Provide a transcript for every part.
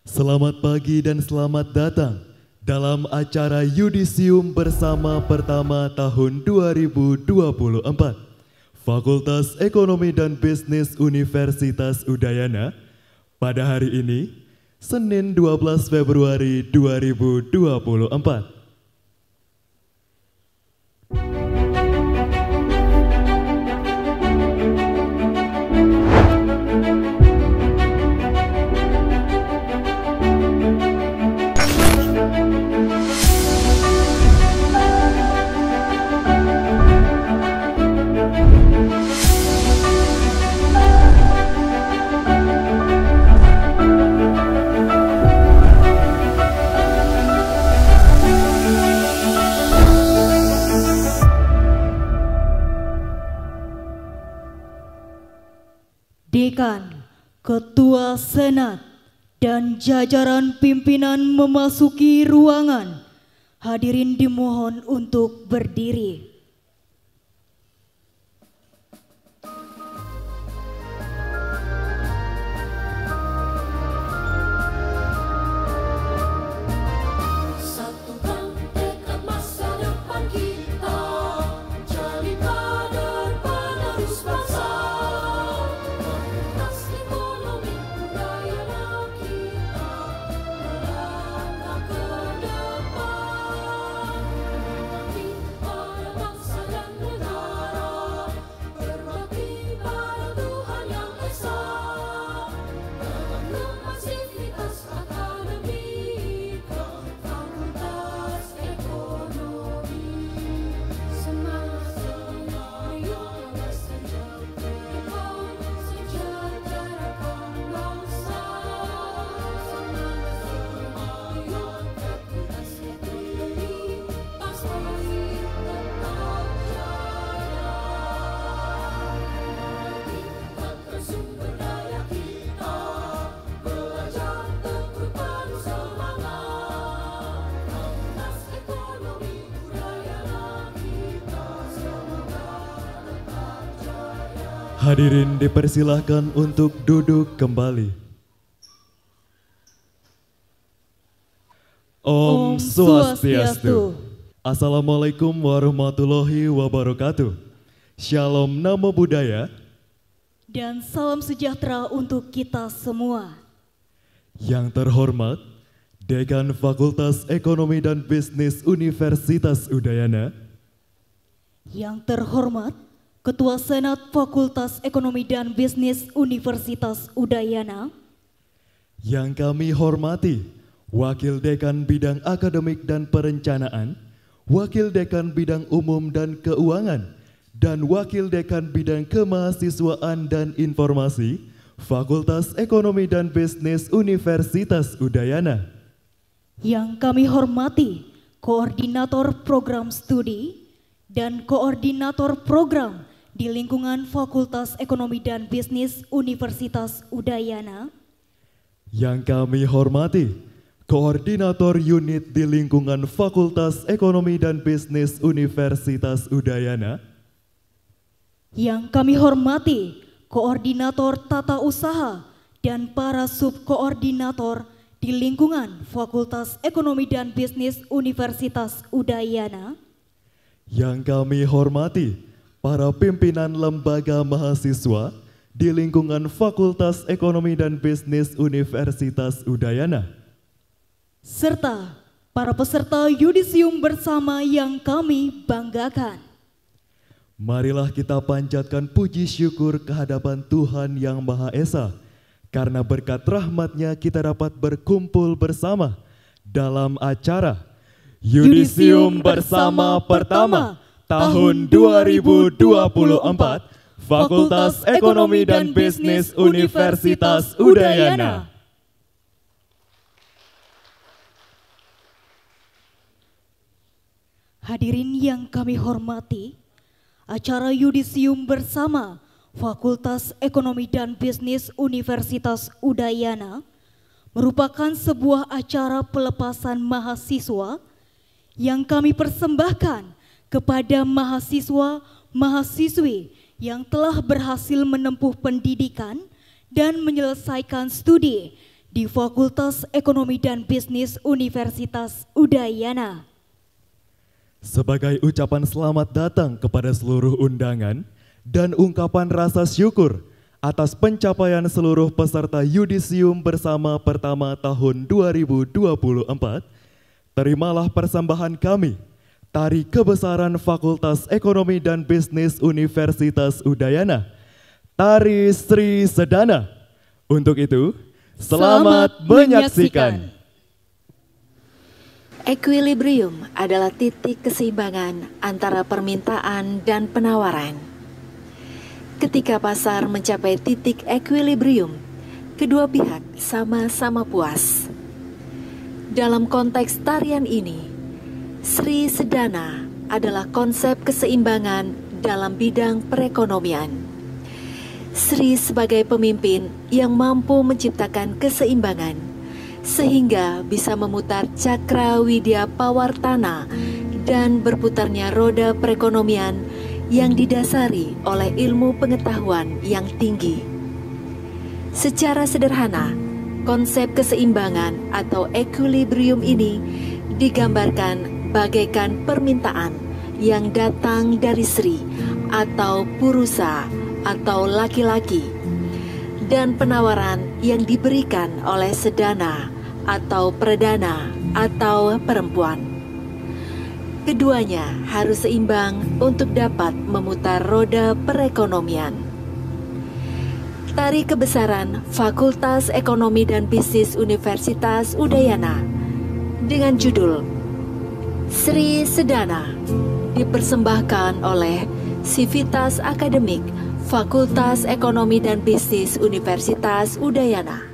Selamat pagi dan selamat datang dalam acara Yudisium Bersama pertama tahun 2024. Fakultas Ekonomi dan Bisnis Universitas Udayana pada hari ini, Senin 12 Februari 2024. Dekan, Ketua Senat, dan jajaran pimpinan memasuki ruangan. Hadirin dimohon untuk berdiri. Hadirin dipersilahkan untuk duduk kembali. Om Swastiastu. Assalamualaikum warahmatullahi wabarakatuh. Shalom Namo Buddhaya. Dan salam sejahtera untuk kita semua. Yang terhormat, Dekan Fakultas Ekonomi dan Bisnis Universitas Udayana. Yang terhormat, Ketua Senat Fakultas Ekonomi dan Bisnis Universitas Udayana. Yang kami hormati, Wakil Dekan Bidang Akademik dan Perencanaan, Wakil Dekan Bidang Umum dan Keuangan, dan Wakil Dekan Bidang Kemahasiswaan dan Informasi, Fakultas Ekonomi dan Bisnis Universitas Udayana. Yang kami hormati, Koordinator Program Studi dan Koordinator Program di lingkungan Fakultas Ekonomi dan Bisnis Universitas Udayana. Yang kami hormati, Koordinator Unit di lingkungan Fakultas Ekonomi dan Bisnis Universitas Udayana. Yang kami hormati, Koordinator Tata Usaha dan para subkoordinator di lingkungan Fakultas Ekonomi dan Bisnis Universitas Udayana. Yang kami hormati, para pimpinan lembaga mahasiswa di lingkungan Fakultas Ekonomi dan Bisnis Universitas Udayana. Serta para peserta Yudisium Bersama yang kami banggakan. Marilah kita panjatkan puji syukur kehadapan Tuhan Yang Maha Esa, karena berkat rahmat-Nya kita dapat berkumpul bersama dalam acara Yudisium Bersama pertama tahun 2024, Fakultas Ekonomi dan Bisnis Universitas Udayana. Hadirin yang kami hormati, acara Yudisium Bersama Fakultas Ekonomi dan Bisnis Universitas Udayana merupakan sebuah acara pelepasan mahasiswa yang kami persembahkan kepada mahasiswa-mahasiswi yang telah berhasil menempuh pendidikan dan menyelesaikan studi di Fakultas Ekonomi dan Bisnis Universitas Udayana. Sebagai ucapan selamat datang kepada seluruh undangan dan ungkapan rasa syukur atas pencapaian seluruh peserta yudisium bersama pertama tahun 2024, terimalah persembahan kami, Tari Kebesaran Fakultas Ekonomi dan Bisnis Universitas Udayana, Tari Sri Sedana. Untuk itu, selamat menyaksikan. Equilibrium adalah titik keseimbangan antara permintaan dan penawaran. Ketika pasar mencapai titik equilibrium, kedua pihak sama-sama puas. Dalam konteks tarian ini, Sri Sedana adalah konsep keseimbangan dalam bidang perekonomian. Sri sebagai pemimpin yang mampu menciptakan keseimbangan, sehingga bisa memutar cakra widya pawartana dan berputarnya roda perekonomian yang didasari oleh ilmu pengetahuan yang tinggi. Secara sederhana, konsep keseimbangan atau equilibrium ini digambarkan bagaikan permintaan yang datang dari Sri atau Purusa atau laki-laki, dan penawaran yang diberikan oleh Sedana atau Perdana atau perempuan. Keduanya harus seimbang untuk dapat memutar roda perekonomian. Tari Kebesaran Fakultas Ekonomi dan Bisnis Universitas Udayana dengan judul Sri Sedana dipersembahkan oleh Sivitas Akademik Fakultas Ekonomi dan Bisnis Universitas Udayana.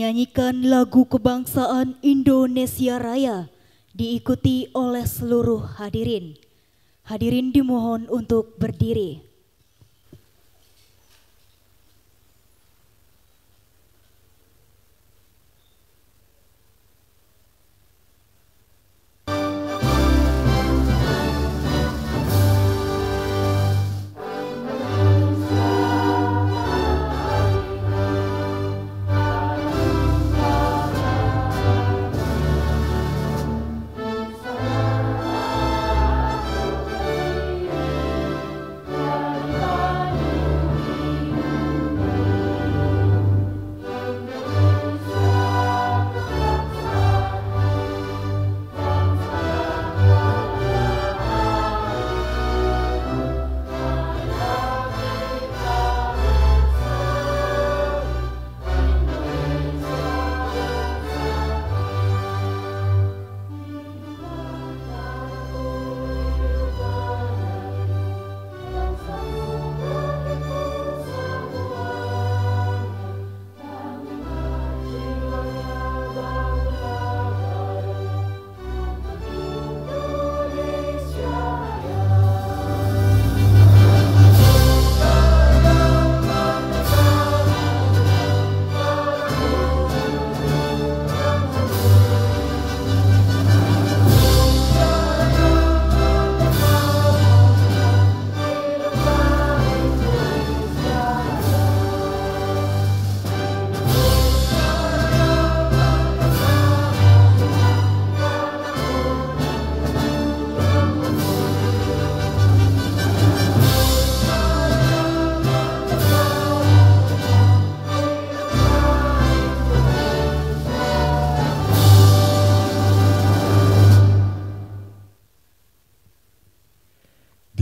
menyanyikan lagu kebangsaan Indonesia Raya diikuti oleh seluruh hadirin. Hadirin dimohon untuk berdiri.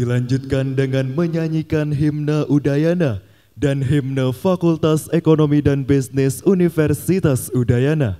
Dilanjutkan dengan menyanyikan himne Udayana dan himne Fakultas Ekonomi dan Bisnis Universitas Udayana.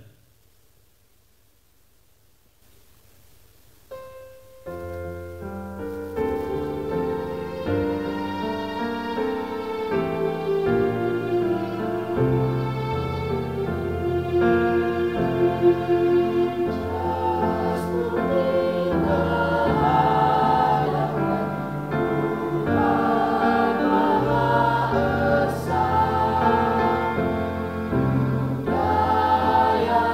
Yeah.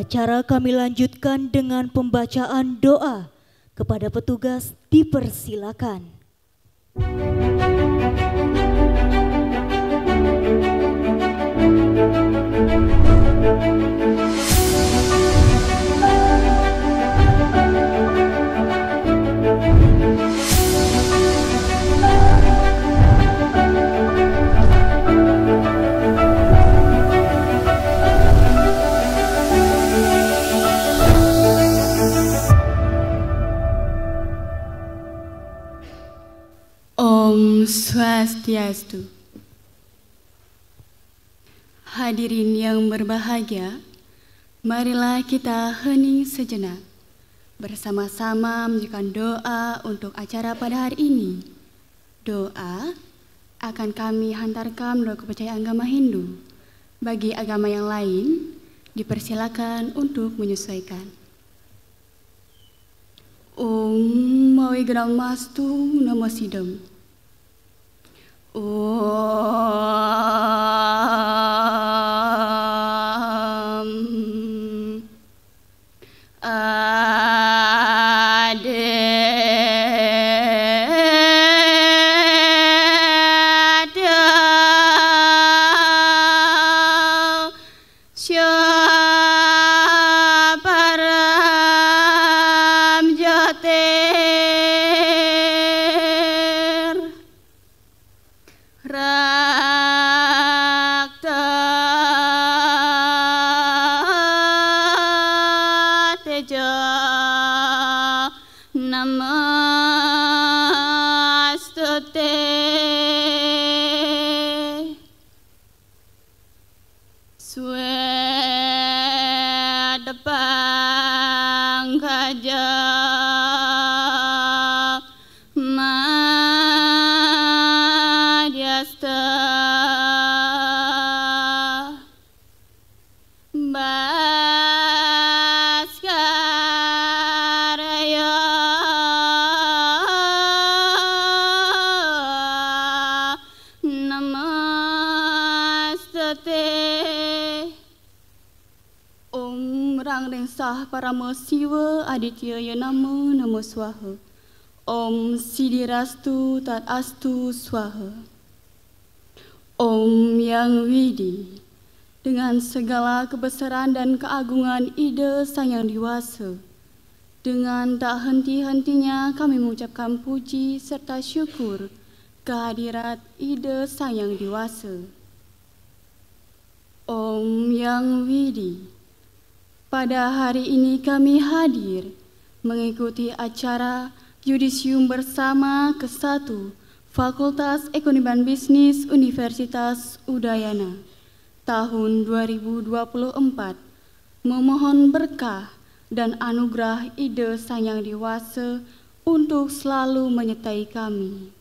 Acara kami lanjutkan dengan pembacaan doa. Kepada petugas dipersilakan. Om Swastiastu. Hadirin yang berbahagia, marilah kita hening sejenak, bersama-sama menunjukkan doa untuk acara pada hari ini. Doa akan kami hantarkan menurut kepercayaan agama Hindu. Bagi agama yang lain, dipersilakan untuk menyesuaikan. Om Mawigramastu Namasidam. Om Parama Siwa Aditya Yanama Namo Swaha. Om Sidirastu Tat Astu Swaha. Om Yang Widi, dengan segala kebesaran dan keagungan ide Sang Yang Diwasa, dengan tak henti-hentinya kami mengucapkan puji serta syukur kehadirat ide Sang Yang Diwasa. Om Yang Widi, pada hari ini kami hadir mengikuti acara Yudisium bersama ke-1 Fakultas Ekonomi dan Bisnis Universitas Udayana tahun 2024, memohon berkah dan anugerah ide Sang Yang Diwasa untuk selalu menyertai kami.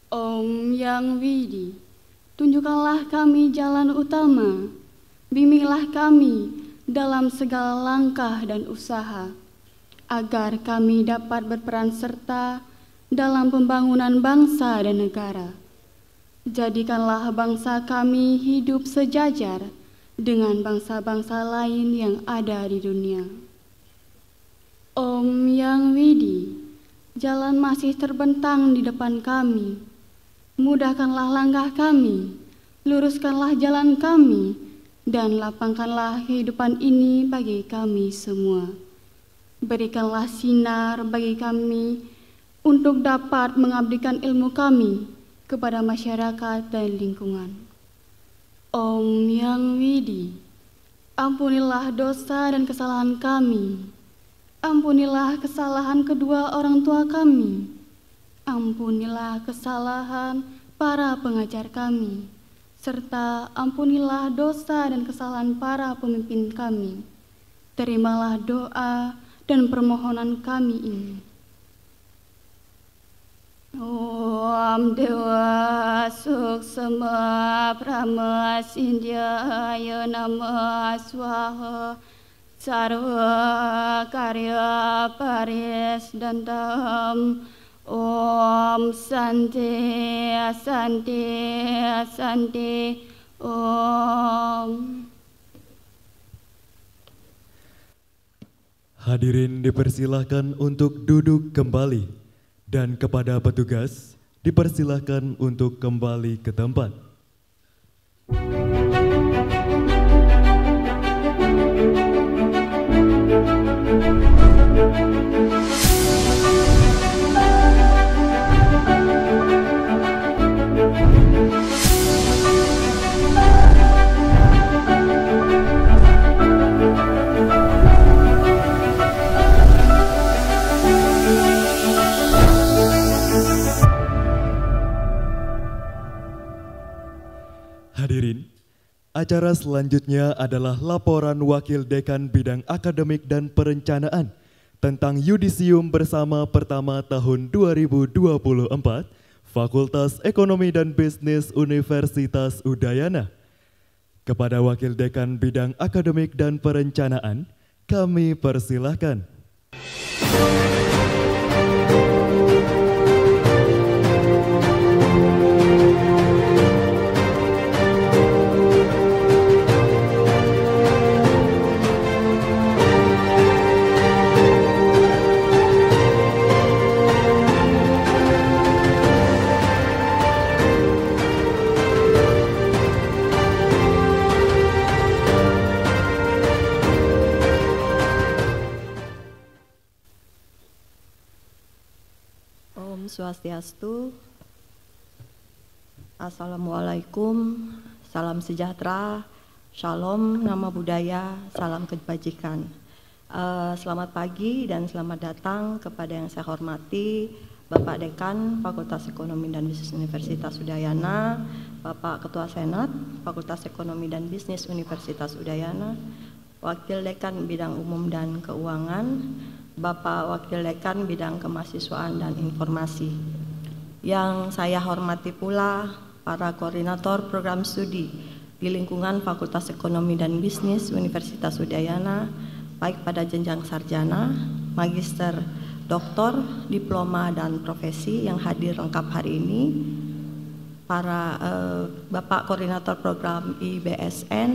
Om Yang Widi, tunjukkanlah kami jalan utama. Bimbinglah kami dalam segala langkah dan usaha, agar kami dapat berperan serta dalam pembangunan bangsa dan negara. Jadikanlah bangsa kami hidup sejajar dengan bangsa-bangsa lain yang ada di dunia. Om Yang Widi, jalan masih terbentang di depan kami. Mudahkanlah langkah kami, luruskanlah jalan kami, dan lapangkanlah kehidupan ini bagi kami semua. Berikanlah sinar bagi kami untuk dapat mengabdikan ilmu kami kepada masyarakat dan lingkungan. Om Yang Widi, ampunilah dosa dan kesalahan kami. Ampunilah kesalahan kedua orang tua kami. Ampunilah kesalahan para pengajar kami. Serta ampunilah dosa dan kesalahan para pemimpin kami. Terimalah doa dan permohonan kami ini. Om Dewa Suksema Brahma Sindhya Nama Swaha. Sarva Karya Paris Dantam. Om Santi Santi Santi Om. Hadirin dipersilahkan untuk duduk kembali dan kepada petugas dipersilahkan untuk kembali ke tempat. Hadirin, acara selanjutnya adalah laporan Wakil Dekan Bidang Akademik dan Perencanaan tentang yudisium bersama pertama tahun 2024 Fakultas Ekonomi dan Bisnis Universitas Udayana. Kepada Wakil Dekan Bidang Akademik dan Perencanaan, kami persilahkan. Om Swastiastu. Assalamualaikum, salam sejahtera, shalom, nama budaya, salam kebajikan. Selamat pagi dan selamat datang kepada yang saya hormati Bapak Dekan Fakultas Ekonomi dan Bisnis Universitas Udayana, Bapak Ketua Senat Fakultas Ekonomi dan Bisnis Universitas Udayana, Wakil Dekan Bidang Umum dan Keuangan, Bapak Wakil Dekan Bidang Kemahasiswaan dan Informasi. Yang saya hormati pula para koordinator program studi di lingkungan Fakultas Ekonomi dan Bisnis Universitas Udayana, baik pada jenjang sarjana, magister, doktor, diploma, dan profesi yang hadir lengkap hari ini, para Bapak koordinator program IBSN,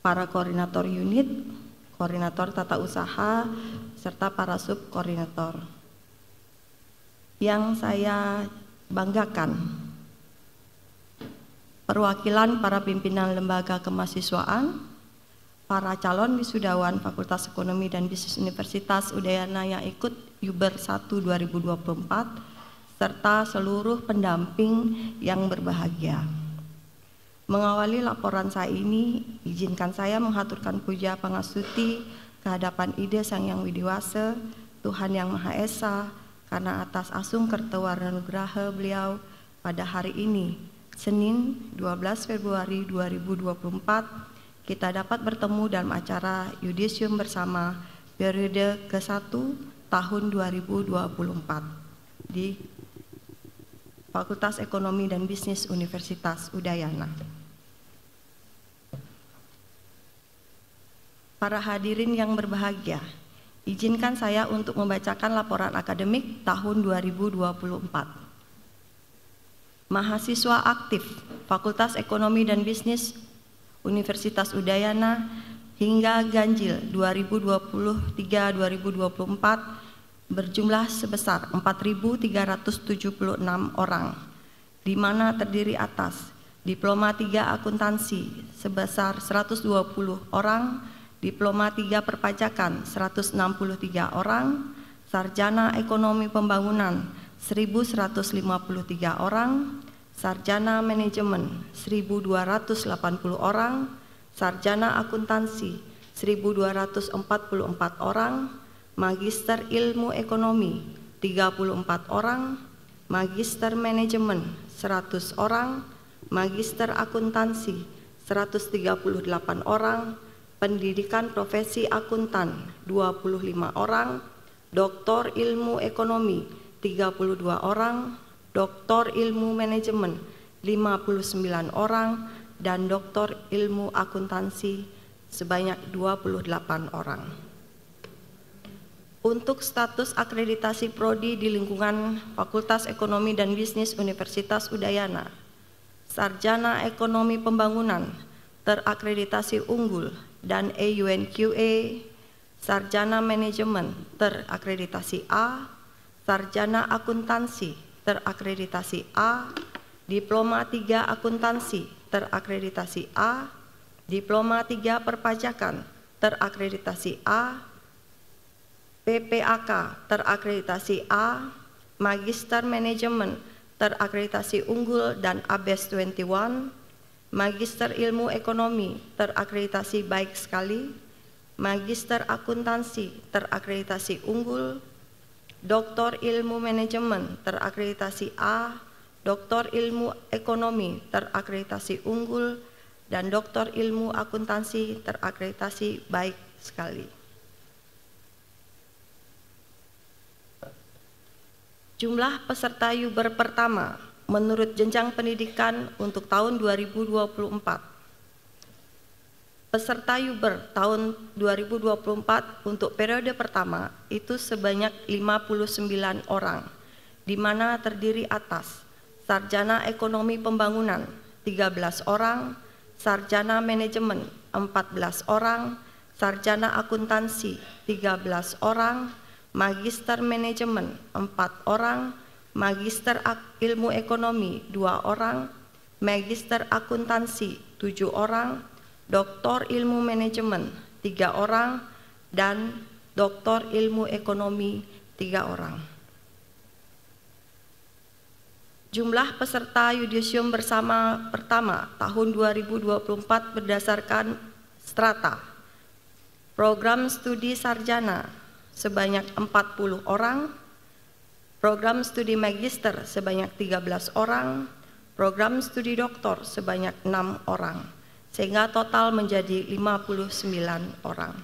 para koordinator unit, koordinator tata usaha, serta para subkoordinator. Yang saya banggakan, perwakilan para pimpinan lembaga kemahasiswaan, para calon wisudawan Fakultas Ekonomi dan Bisnis Universitas Udayana yang ikut Yuber 1 2024, serta seluruh pendamping yang berbahagia. Mengawali laporan saya ini, izinkan saya menghaturkan puja pangastuti kehadapan Ide Sang Yang Widiwasa, Tuhan Yang Maha Esa, karena atas asung kertewarna nugraha beliau pada hari ini, Senin 12 Februari 2024, kita dapat bertemu dalam acara yudisium bersama periode ke-1 tahun 2024 di Fakultas Ekonomi dan Bisnis Universitas Udayana. Para hadirin yang berbahagia, izinkan saya untuk membacakan laporan akademik tahun 2024. Mahasiswa aktif Fakultas Ekonomi dan Bisnis Universitas Udayana hingga ganjil 2023-2024 berjumlah sebesar 4.376 orang, di mana terdiri atas Diploma 3 Akuntansi sebesar 120 orang, Diploma 3 Perpajakan 163 orang, Sarjana Ekonomi Pembangunan 1.153 orang, Sarjana Manajemen 1.280 orang, Sarjana Akuntansi 1.244 orang, Magister Ilmu Ekonomi 34 orang, Magister Manajemen 100 orang, Magister Akuntansi 138 orang, Pendidikan Profesi Akuntan 25 orang, Doktor Ilmu Ekonomi 32 orang, Doktor Ilmu Manajemen 59 orang, dan Doktor Ilmu Akuntansi sebanyak 28 orang. Untuk status akreditasi prodi di lingkungan Fakultas Ekonomi dan Bisnis Universitas Udayana, Sarjana Ekonomi Pembangunan terakreditasi unggul dan AUNQA sarjana manajemen terakreditasi A, sarjana akuntansi terakreditasi A, diploma 3 akuntansi terakreditasi A, diploma 3 perpajakan terakreditasi A, PPAK terakreditasi A, magister manajemen terakreditasi unggul dan ABES 21, magister ilmu ekonomi terakreditasi baik sekali, magister akuntansi terakreditasi unggul, doktor ilmu manajemen terakreditasi A, doktor ilmu ekonomi terakreditasi unggul, dan doktor ilmu akuntansi terakreditasi baik sekali. Jumlah peserta Uber pertama menurut jenjang pendidikan untuk tahun 2024. Peserta Uber tahun 2024 untuk periode pertama itu sebanyak 59 orang, di mana terdiri atas sarjana ekonomi pembangunan 13 orang, sarjana manajemen 14 orang, sarjana akuntansi 13 orang, magister manajemen 4 orang, magister ilmu ekonomi 2 orang, magister akuntansi 7 orang, doktor ilmu manajemen 3 orang, dan doktor ilmu ekonomi 3 orang. Jumlah peserta yudisium bersama pertama tahun 2024 berdasarkan strata. Program studi sarjana sebanyak 40 orang, program studi magister sebanyak 13 orang, program studi doktor sebanyak 6 orang, sehingga total menjadi 59 orang.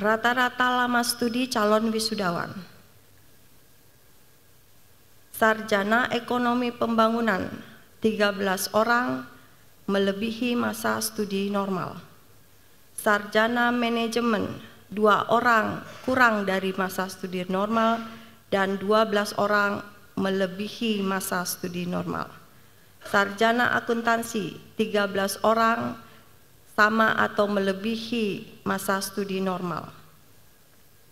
Rata-rata lama studi calon wisudawan. Sarjana ekonomi pembangunan 13 orang melebihi masa studi normal. Sarjana manajemen 2 orang kurang dari masa studi normal dan 12 orang melebihi masa studi normal. Sarjana akuntansi 13 orang sama atau melebihi masa studi normal.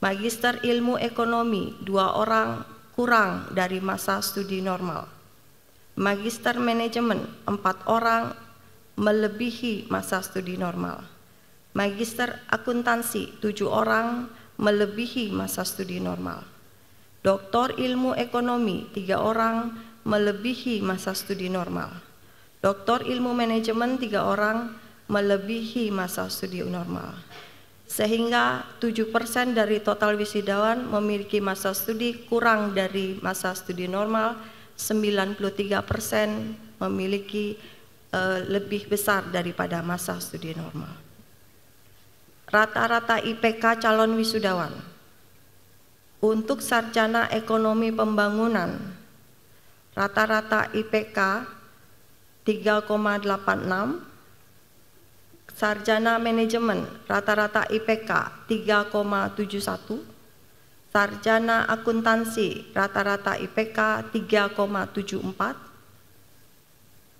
Magister ilmu ekonomi 2 orang kurang dari masa studi normal. Magister manajemen 4 orang melebihi masa studi normal. Magister akuntansi 7 orang melebihi masa studi normal. Doktor ilmu ekonomi 3 orang melebihi masa studi normal. Doktor ilmu manajemen 3 orang melebihi masa studi normal. Sehingga 7% dari total wisudawan memiliki masa studi kurang dari masa studi normal, 93% memiliki lebih besar daripada masa studi normal. Rata-rata IPK calon wisudawan. Untuk sarjana ekonomi pembangunan, rata-rata IPK 3,86, sarjana manajemen rata-rata IPK 3,71, sarjana akuntansi rata-rata IPK 3,74,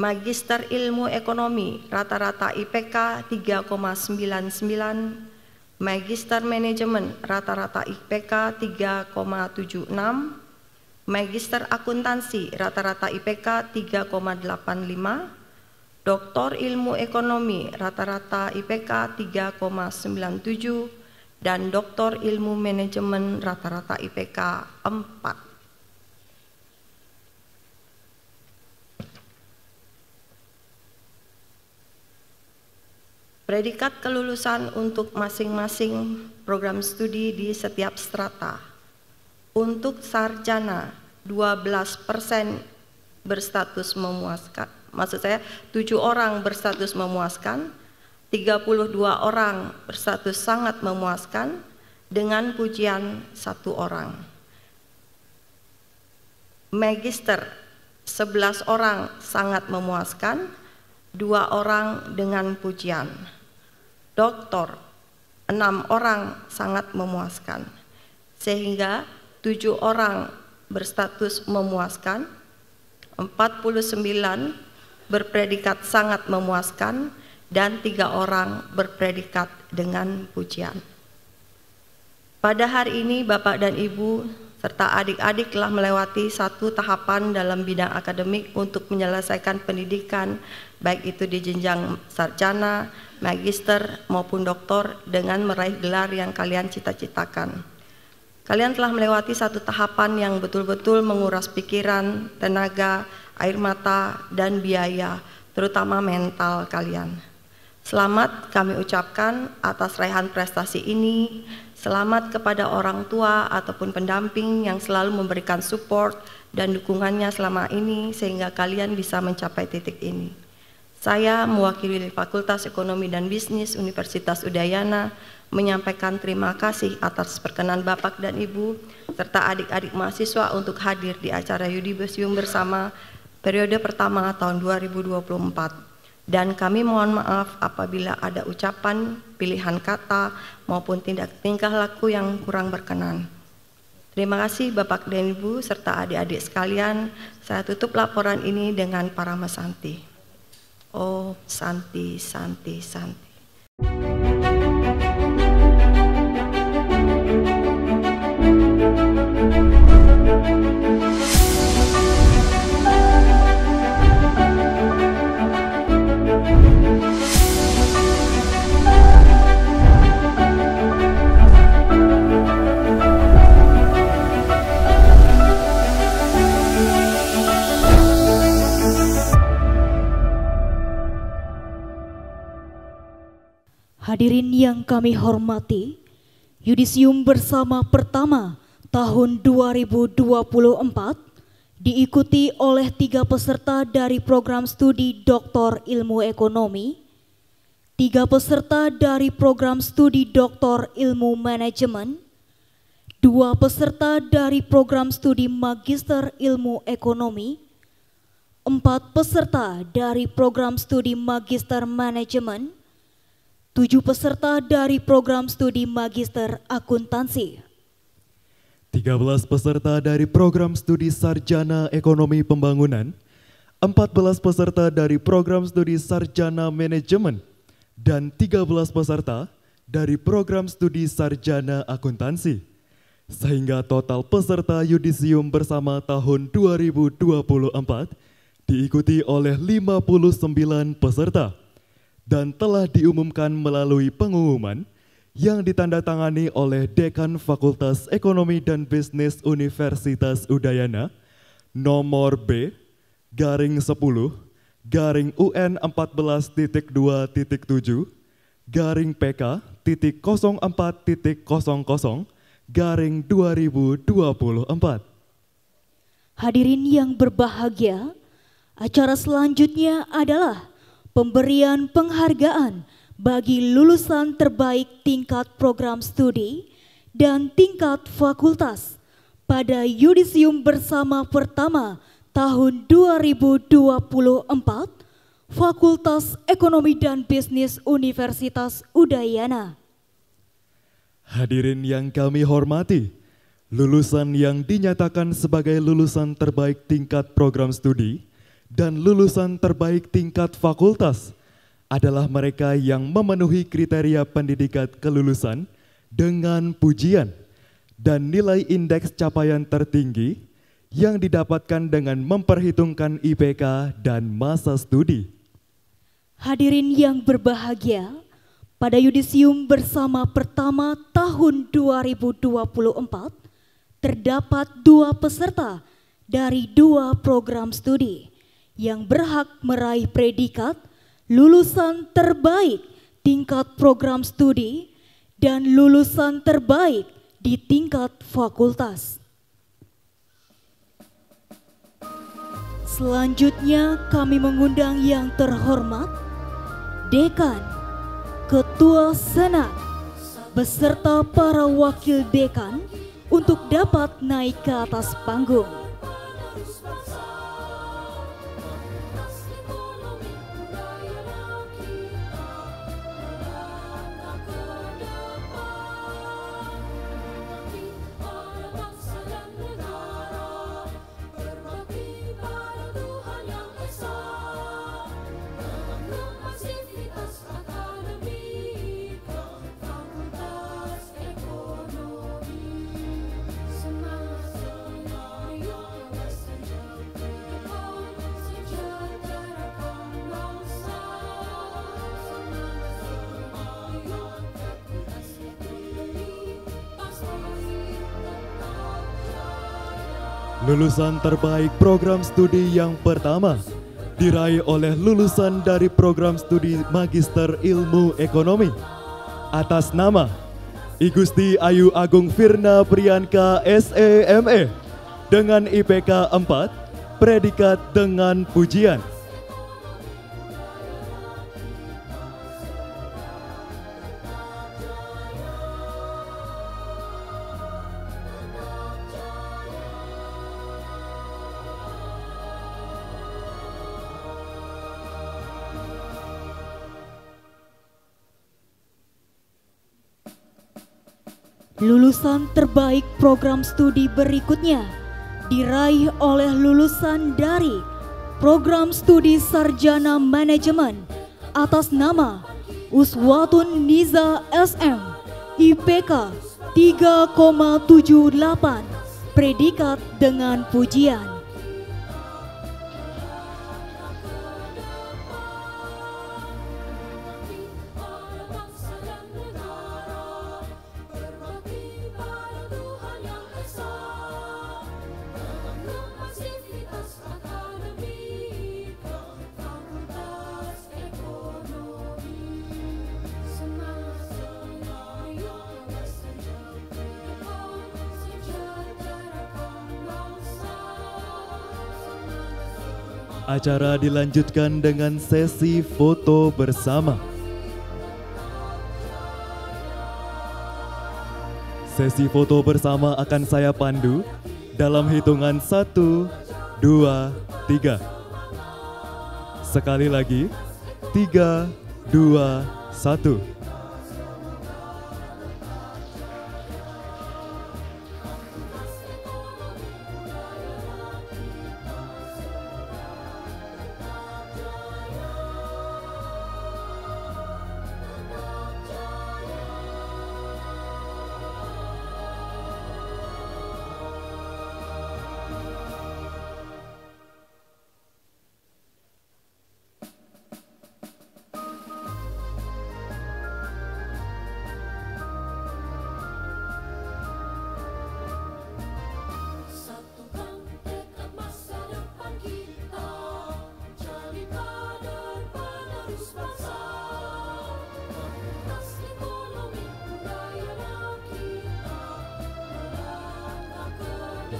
magister ilmu ekonomi rata-rata IPK 3,99, magister manajemen rata-rata IPK 3,76, magister akuntansi rata-rata IPK 3,85, doktor ilmu ekonomi rata-rata IPK 3,97, dan doktor ilmu manajemen rata-rata IPK 4. Predikat kelulusan untuk masing-masing program studi di setiap strata. Untuk sarjana 12% berstatus memuaskan, maksud saya 7 orang berstatus memuaskan, 32 orang berstatus sangat memuaskan, dengan pujian 1 orang. Magister 11 orang sangat memuaskan, 2 orang dengan pujian. Doktor 6 orang sangat memuaskan, sehingga 7 orang berstatus memuaskan, 49 berpredikat sangat memuaskan, dan 3 orang berpredikat dengan pujian. Pada hari ini Bapak dan Ibu serta adik-adik telah melewati satu tahapan dalam bidang akademik untuk menyelesaikan pendidikan, baik itu di jenjang sarjana, magister maupun doktor, dengan meraih gelar yang kalian cita-citakan. Kalian telah melewati satu tahapan yang betul-betul menguras pikiran, tenaga, air mata, dan biaya, terutama mental kalian. Selamat kami ucapkan atas raihan prestasi ini. Selamat kepada orang tua ataupun pendamping yang selalu memberikan support dan dukungannya selama ini sehingga kalian bisa mencapai titik ini. Saya mewakili Fakultas Ekonomi dan Bisnis Universitas Udayana menyampaikan terima kasih atas perkenan Bapak dan Ibu serta adik-adik mahasiswa untuk hadir di acara Yudisium bersama periode pertama tahun 2024. Dan kami mohon maaf apabila ada ucapan, pilihan kata, maupun tingkah laku yang kurang berkenan. Terima kasih Bapak dan Ibu serta adik-adik sekalian. Saya tutup laporan ini dengan Parama Santi. Oh, Santi, Santi, Santi. Hadirin yang kami hormati, Yudisium bersama pertama tahun 2024 diikuti oleh 3 peserta dari program studi Doktor Ilmu Ekonomi, 3 peserta dari program studi Doktor Ilmu Manajemen, 2 peserta dari program studi Magister Ilmu Ekonomi, 4 peserta dari program studi Magister Manajemen, 7 peserta dari program studi Magister Akuntansi, 13 peserta dari program studi Sarjana Ekonomi Pembangunan, 14 peserta dari program studi Sarjana Manajemen, dan 13 peserta dari program studi Sarjana Akuntansi. Sehingga total peserta Yudisium bersama tahun 2024 diikuti oleh 59 peserta. Dan telah diumumkan melalui pengumuman yang ditandatangani oleh Dekan Fakultas Ekonomi dan Bisnis Universitas Udayana nomor B/UN14-TIT2.0.4.00/2024. Hadirin yang berbahagia, acara selanjutnya adalah pemberian penghargaan bagi lulusan terbaik tingkat program studi dan tingkat fakultas pada Yudisium bersama pertama tahun 2024 Fakultas Ekonomi dan Bisnis Universitas Udayana. Hadirin yang kami hormati, lulusan yang dinyatakan sebagai lulusan terbaik tingkat program studi dan lulusan terbaik tingkat fakultas adalah mereka yang memenuhi kriteria pendidikan kelulusan dengan pujian dan nilai indeks capaian tertinggi yang didapatkan dengan memperhitungkan IPK dan masa studi. Hadirin yang berbahagia, pada Yudisium bersama pertama tahun 2024 terdapat 2 peserta dari 2 program studi yang berhak meraih predikat lulusan terbaik tingkat program studi dan lulusan terbaik di tingkat fakultas. Selanjutnya kami mengundang yang terhormat Dekan, Ketua Senat, beserta para wakil dekan untuk dapat naik ke atas panggung. Lulusan terbaik program studi yang pertama diraih oleh lulusan dari program studi Magister Ilmu Ekonomi atas nama I Gusti Ayu Agung Firna Priyanka SEME dengan IPK 4, predikat dengan pujian. Lulusan terbaik program studi berikutnya diraih oleh lulusan dari program studi Sarjana Manajemen atas nama Uswatun Niza SM, IPK 3,78, predikat dengan pujian. Acara dilanjutkan dengan sesi foto bersama. Sesi foto bersama akan saya pandu dalam hitungan 1, 2, 3. Sekali lagi, 3, 2, 1.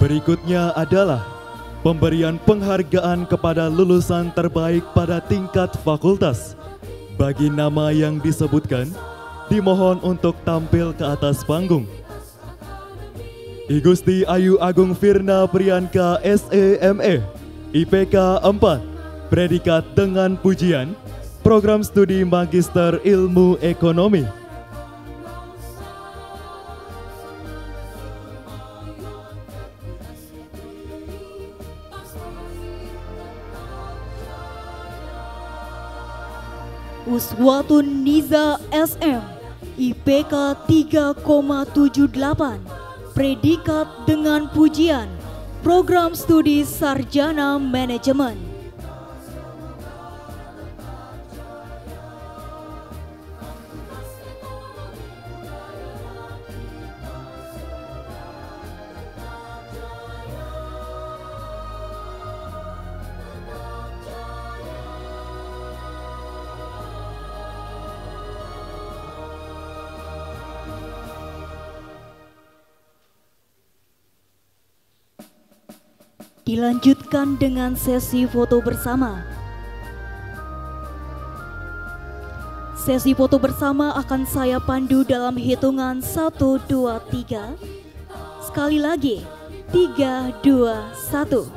Berikutnya adalah pemberian penghargaan kepada lulusan terbaik pada tingkat fakultas. Bagi nama yang disebutkan, dimohon untuk tampil ke atas panggung. I Gusti Ayu Agung Firna Priyanka SEME, IPK 4, predikat dengan pujian, program studi Magister Ilmu Ekonomi. Uswatun Niza SM, IPK 3,78, predikat dengan pujian, program studi Sarjana Manajemen. Dilanjutkan dengan sesi foto bersama. Sesi foto bersama akan saya pandu dalam hitungan 1, 2, 3. Sekali lagi, 3, 2, 1.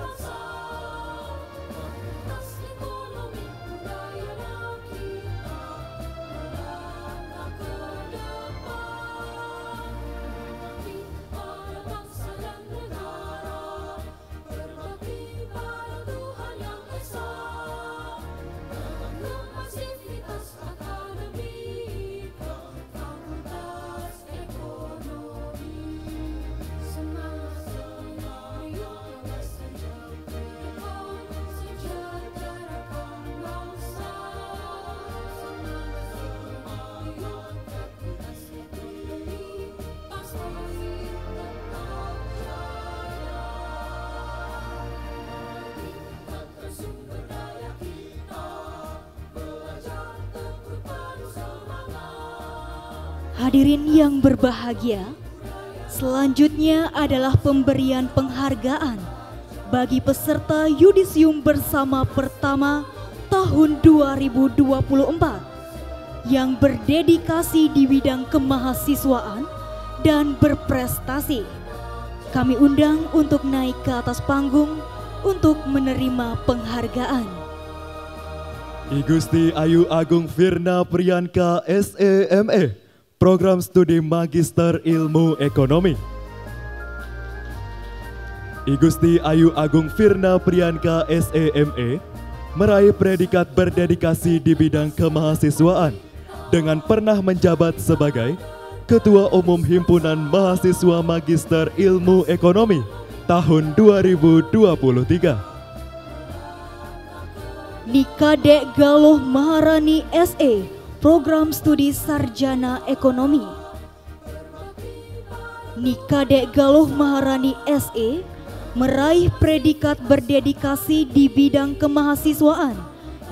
Hadirin yang berbahagia, selanjutnya adalah pemberian penghargaan bagi peserta yudisium bersama pertama tahun 2024 yang berdedikasi di bidang kemahasiswaan dan berprestasi. Kami undang untuk naik ke atas panggung untuk menerima penghargaan. I Gusti Ayu Agung Firna Priyanka SEME, Program Studi Magister Ilmu Ekonomi. I Gusti Ayu Agung Firna Priyanka SEME meraih predikat berdedikasi di bidang kemahasiswaan dengan pernah menjabat sebagai Ketua Umum Himpunan Mahasiswa Magister Ilmu Ekonomi tahun 2023. Nikade Galuh Maharani SE, Program Studi Sarjana Ekonomi. Nikade Galuh Maharani SE meraih predikat berdedikasi di bidang kemahasiswaan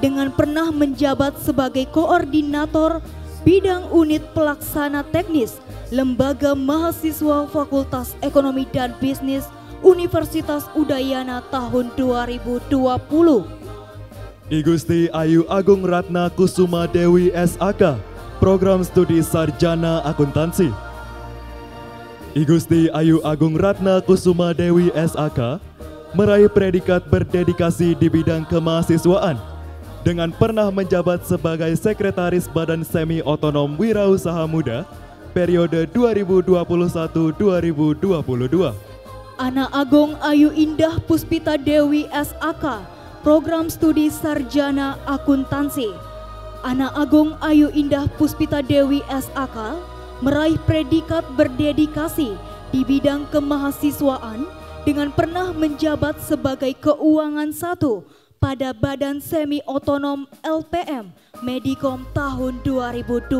dengan pernah menjabat sebagai Koordinator Bidang Unit Pelaksana Teknis Lembaga Mahasiswa Fakultas Ekonomi dan Bisnis Universitas Udayana tahun 2020. I Gusti Ayu Agung Ratna Kusuma Dewi SAK, Program Studi Sarjana Akuntansi. I Gusti Ayu Agung Ratna Kusuma Dewi SAK meraih predikat berdedikasi di bidang kemahasiswaan dengan pernah menjabat sebagai Sekretaris Badan Semi Otonom Wirausaha Muda periode 2021-2022. Ana Agung Ayu Indah Puspita Dewi SAK, Program Studi Sarjana Akuntansi. Ana Agung Ayu Indah Puspita Dewi SAK meraih predikat berdedikasi di bidang kemahasiswaan dengan pernah menjabat sebagai Keuangan 1 pada Badan Semi Otonom LPM Medikom tahun 2021.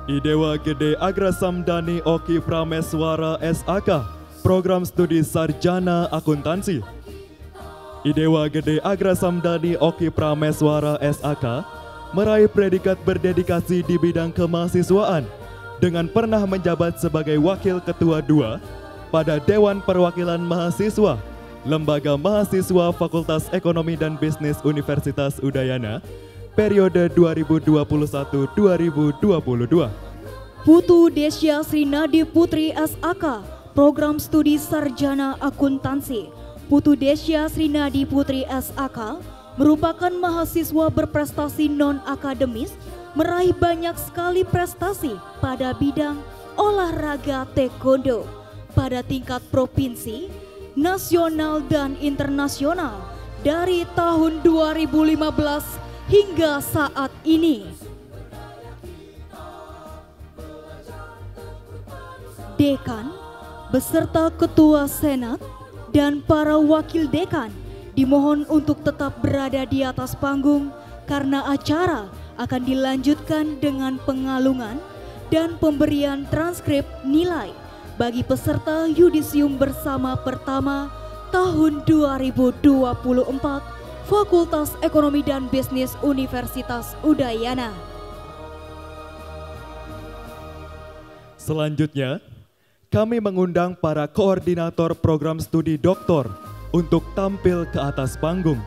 I Dewa Gede Agra Samdani Oki Prameswara SAK, Program Studi Sarjana Akuntansi. I Dewa Gede Agra Samdani Oki Prameswara SAK meraih predikat berdedikasi di bidang kemahasiswaan dengan pernah menjabat sebagai Wakil Ketua 2 pada Dewan Perwakilan Mahasiswa Lembaga Mahasiswa Fakultas Ekonomi dan Bisnis Universitas Udayana periode 2021-2022. Putu Desya Srinadi Putri SAK, Program Studi Sarjana Akuntansi. Putu Desya Srinadi Putri SAK merupakan mahasiswa berprestasi non-akademis, meraih banyak sekali prestasi pada bidang olahraga taekwondo pada tingkat provinsi, nasional dan internasional dari tahun 2015 hingga saat ini. Dekan beserta Ketua Senat dan para wakil dekan dimohon untuk tetap berada di atas panggung karena acara akan dilanjutkan dengan pengalungan dan pemberian transkrip nilai bagi peserta yudisium bersama pertama tahun 2024 Fakultas Ekonomi dan Bisnis Universitas Udayana. Selanjutnya, kami mengundang para koordinator program studi doktor untuk tampil ke atas panggung.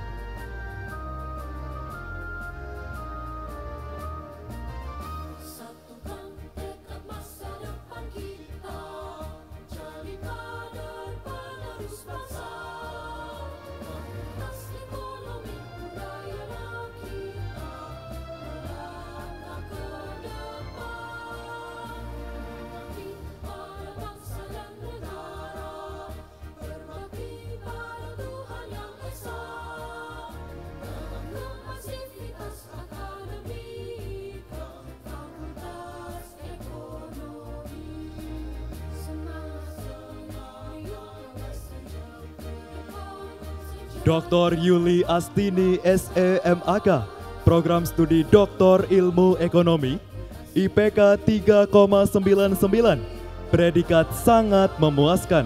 Dr. Yuli Astini SEMAK, Program Studi Doktor Ilmu Ekonomi, IPK 3,99, predikat sangat memuaskan.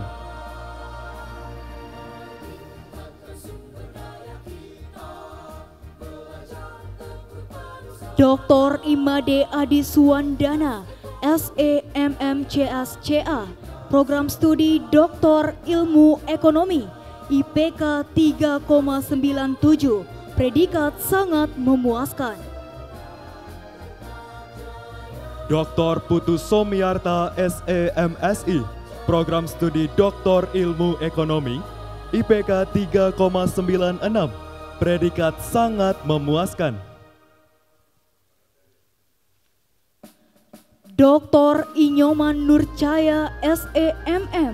Dr. Imade Adi Suwandana, SEMMCSCA, Program Studi Doktor Ilmu Ekonomi, IPK 3,97, predikat sangat memuaskan. Dr. Putu Somiarta, SEMSI, Program Studi Doktor Ilmu Ekonomi, IPK 3,96, predikat sangat memuaskan. Dr. Inyoman Nurcaya, SEMM,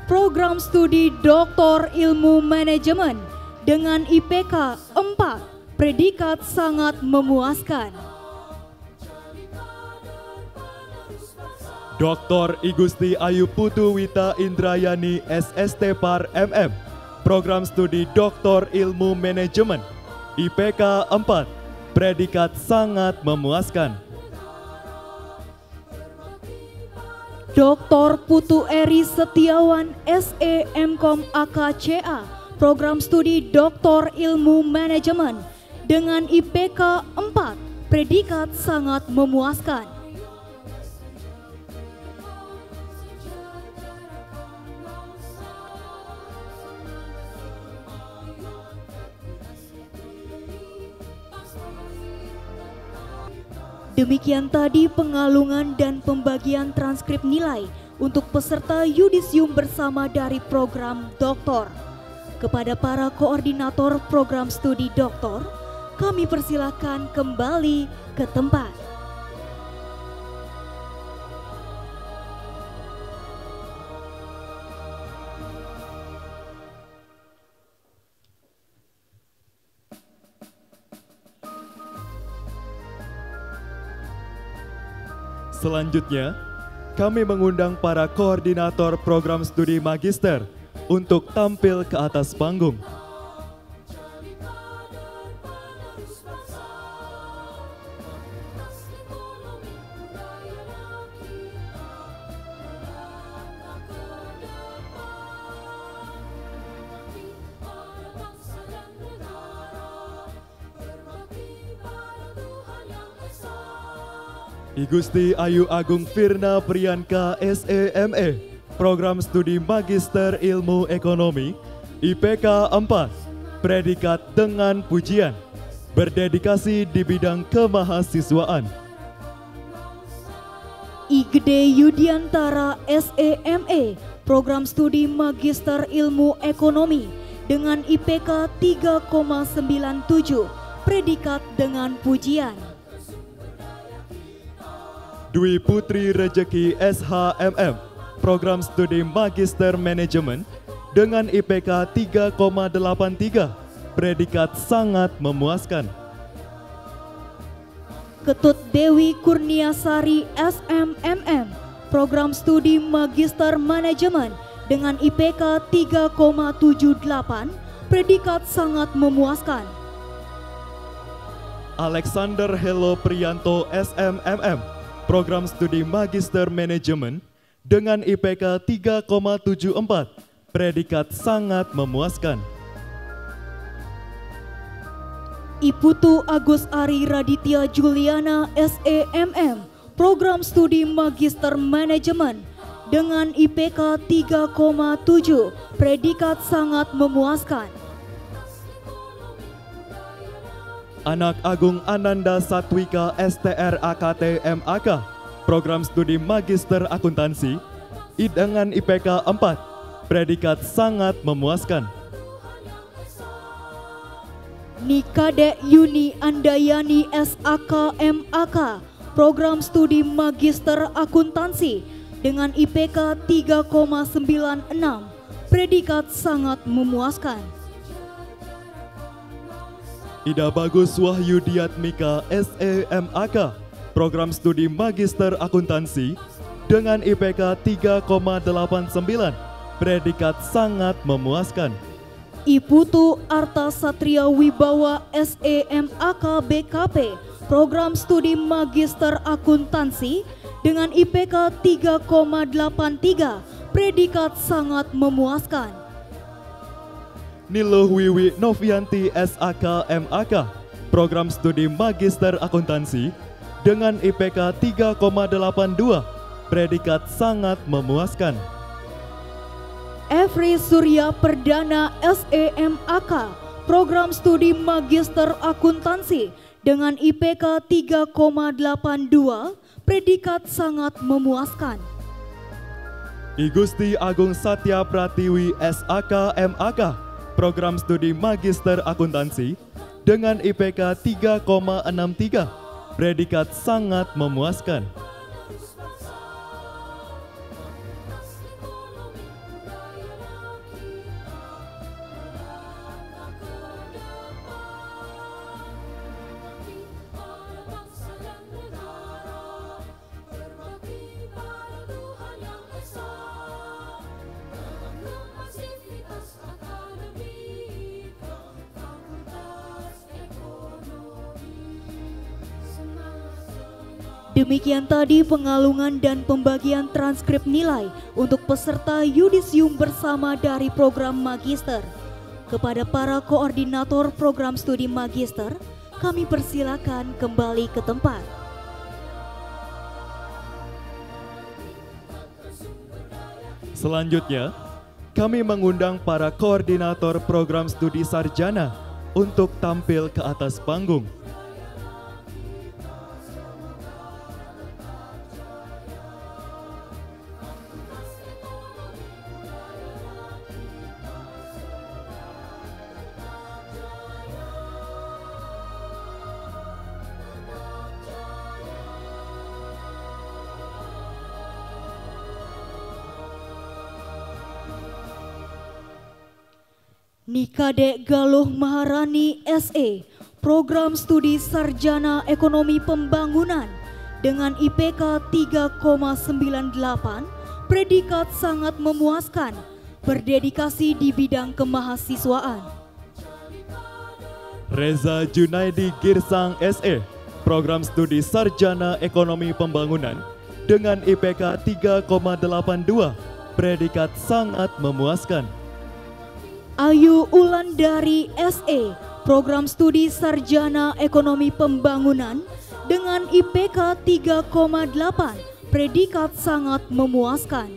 Program Studi Doktor Ilmu Manajemen dengan IPK 4, predikat sangat memuaskan. Dr. Igusti Ayu Putu Wita Indrayani, SST Par MM, Program Studi Doktor Ilmu Manajemen, IPK 4, predikat sangat memuaskan. Dr. Putu Eri Setiawan, SEMKOM AKCA, Program Studi Doktor Ilmu Manajemen dengan IPK 4, predikat sangat memuaskan. Demikian tadi pengalungan dan pembagian transkrip nilai untuk peserta yudisium bersama dari program doktor. Kepada para koordinator program studi doktor, kami persilahkan kembali ke tempat. Selanjutnya, kami mengundang para koordinator program studi magister untuk tampil ke atas panggung. Igusti Ayu Agung Firna Priyanka, SEME, Program Studi Magister Ilmu Ekonomi, IPK 4, predikat dengan pujian, berdedikasi di bidang kemahasiswaan. Igede Yudiantara, SEME, Program Studi Magister Ilmu Ekonomi dengan IPK 3,97, predikat dengan pujian. Dwi Putri Rejeki, SHMM, Program Studi Magister Manajemen dengan IPK 3,83, predikat sangat memuaskan. Ketut Dewi Kurniasari, SMMM, Program Studi Magister Manajemen dengan IPK 3,78, predikat sangat memuaskan. Alexander Helo Priyanto, SMMM, Program Studi Magister Manajemen dengan IPK 3,74, predikat sangat memuaskan. Iputu Agus Ari Raditya Juliana, SEMM, Program Studi Magister Manajemen dengan IPK 3,7, predikat sangat memuaskan. Anak Agung Ananda Satwika, STR AKT MAK, Program Studi Magister Akuntansi dengan IPK 4, predikat sangat memuaskan. Nikade Yuni Andayani, SAK MAK, Program Studi Magister Akuntansi dengan IPK 3,96, predikat sangat memuaskan. Ida Bagus Wahyu Diatmika, SEMAK, Program Studi Magister Akuntansi dengan IPK 3,89, predikat sangat memuaskan. Iputu Arta Satria Wibawa, SEMAK BKP, Program Studi Magister Akuntansi dengan IPK 3,83, predikat sangat memuaskan. Nilo Wiwi Novianti, SAK MAK, program studi Magister Akuntansi dengan IPK 3,82, predikat sangat memuaskan. Efri Surya Perdana SEMAK, program studi Magister Akuntansi dengan IPK 3,82, predikat sangat memuaskan. I Gusti Agung Satya Pratiwi SAK MAK, program studi Magister Akuntansi dengan IPK 3,63, predikat sangat memuaskan. Demikian tadi pengalungan dan pembagian transkrip nilai untuk peserta yudisium bersama dari program Magister. Kepada para koordinator program studi Magister, kami persilakan kembali ke tempat. Selanjutnya, kami mengundang para koordinator program studi sarjana untuk tampil ke atas panggung. Nikade Galuh Maharani SE, program studi Sarjana Ekonomi Pembangunan dengan IPK 3,98, predikat sangat memuaskan, berdedikasi di bidang kemahasiswaan. Reza Junaidi Girsang SE, program studi Sarjana Ekonomi Pembangunan dengan IPK 3,82, predikat sangat memuaskan. Ayu Ulandari SE, program studi Sarjana Ekonomi Pembangunan dengan IPK 3,8, predikat sangat memuaskan.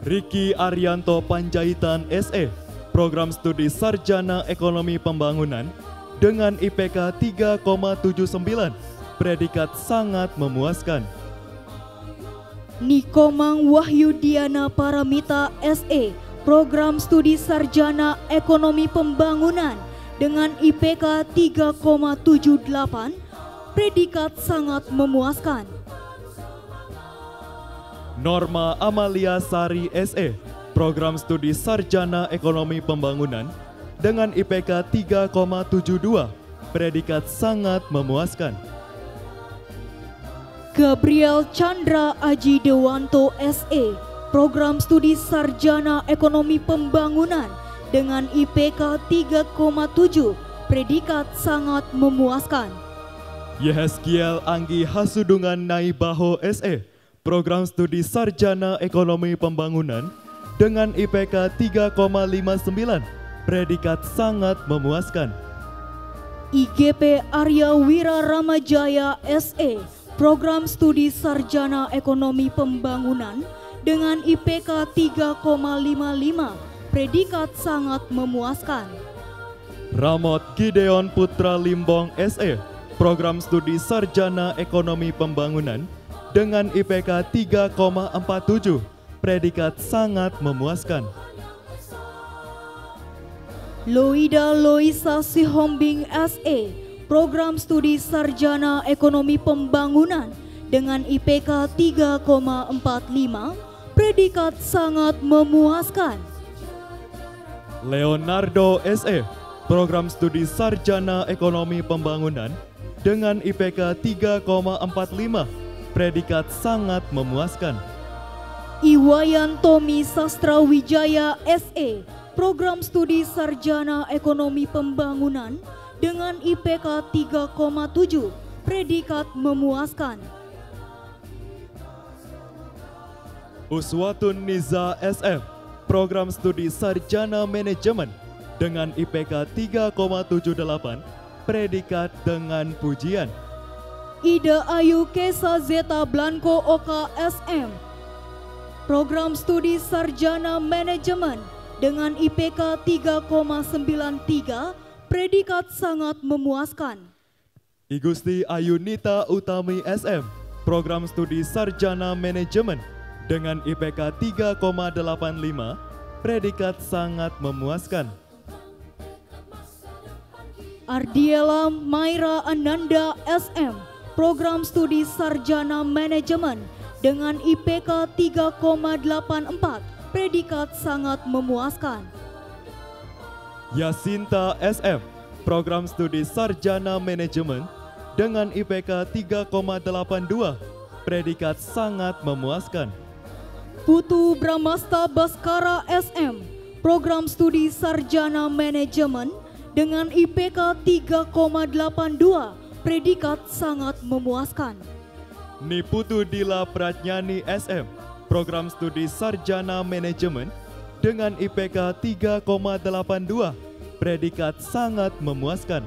Riki Arianto Panjaitan SE, program studi Sarjana Ekonomi Pembangunan dengan IPK 3,79, predikat sangat memuaskan. Nikomang Wahyudiana Paramita SE, program studi Sarjana Ekonomi Pembangunan dengan IPK 3,78, predikat sangat memuaskan. Norma Amalia Sari SE, program studi Sarjana Ekonomi Pembangunan dengan IPK 3,72, predikat sangat memuaskan. Gabriel Chandra Aji Dewanto SE, program studi Sarjana Ekonomi Pembangunan dengan IPK 3,7, predikat sangat memuaskan. Yehezkiel Anggi Hasudungan Naibaho SE, program studi Sarjana Ekonomi Pembangunan dengan IPK 3,59, predikat sangat memuaskan. IGP Arya Wira Ramajaya SE, program studi Sarjana Ekonomi Pembangunan dengan IPK 3,55, predikat sangat memuaskan. Ramot Gideon Putra Limbong SE, program studi Sarjana Ekonomi Pembangunan dengan IPK 3,47, predikat sangat memuaskan. Loida Loisa Sihombing SE, program studi Sarjana Ekonomi Pembangunan dengan IPK 3,45, predikat sangat memuaskan. Leonardo SE, program studi Sarjana Ekonomi Pembangunan dengan IPK 3,45, predikat sangat memuaskan. Iwayan Tommy Sastrawijaya SE, program studi Sarjana Ekonomi Pembangunan dengan IPK 3,7, predikat memuaskan. Uswatun Niza SF, program studi Sarjana Manajemen dengan IPK 3,78, predikat dengan pujian. Ida Ayu Kesa Zeta Blanco Oka SM, program studi sarjana manajemen dengan IPK 3,93, predikat sangat memuaskan. I Gusti Ayunita Utami SM, program studi sarjana manajemen dengan IPK 3,85, predikat sangat memuaskan. Ardiela Maira Ananda SM, program studi sarjana manajemen dengan IPK 3,84, predikat sangat memuaskan. Yasinta SM, program studi sarjana manajemen dengan IPK 3,82, predikat sangat memuaskan. Putu Bramasta Baskara SM, program studi sarjana manajemen dengan IPK 3,82, predikat sangat memuaskan. Niputu Dila Pratnyani SM, program studi sarjana manajemen dengan IPK 3,82, predikat sangat memuaskan.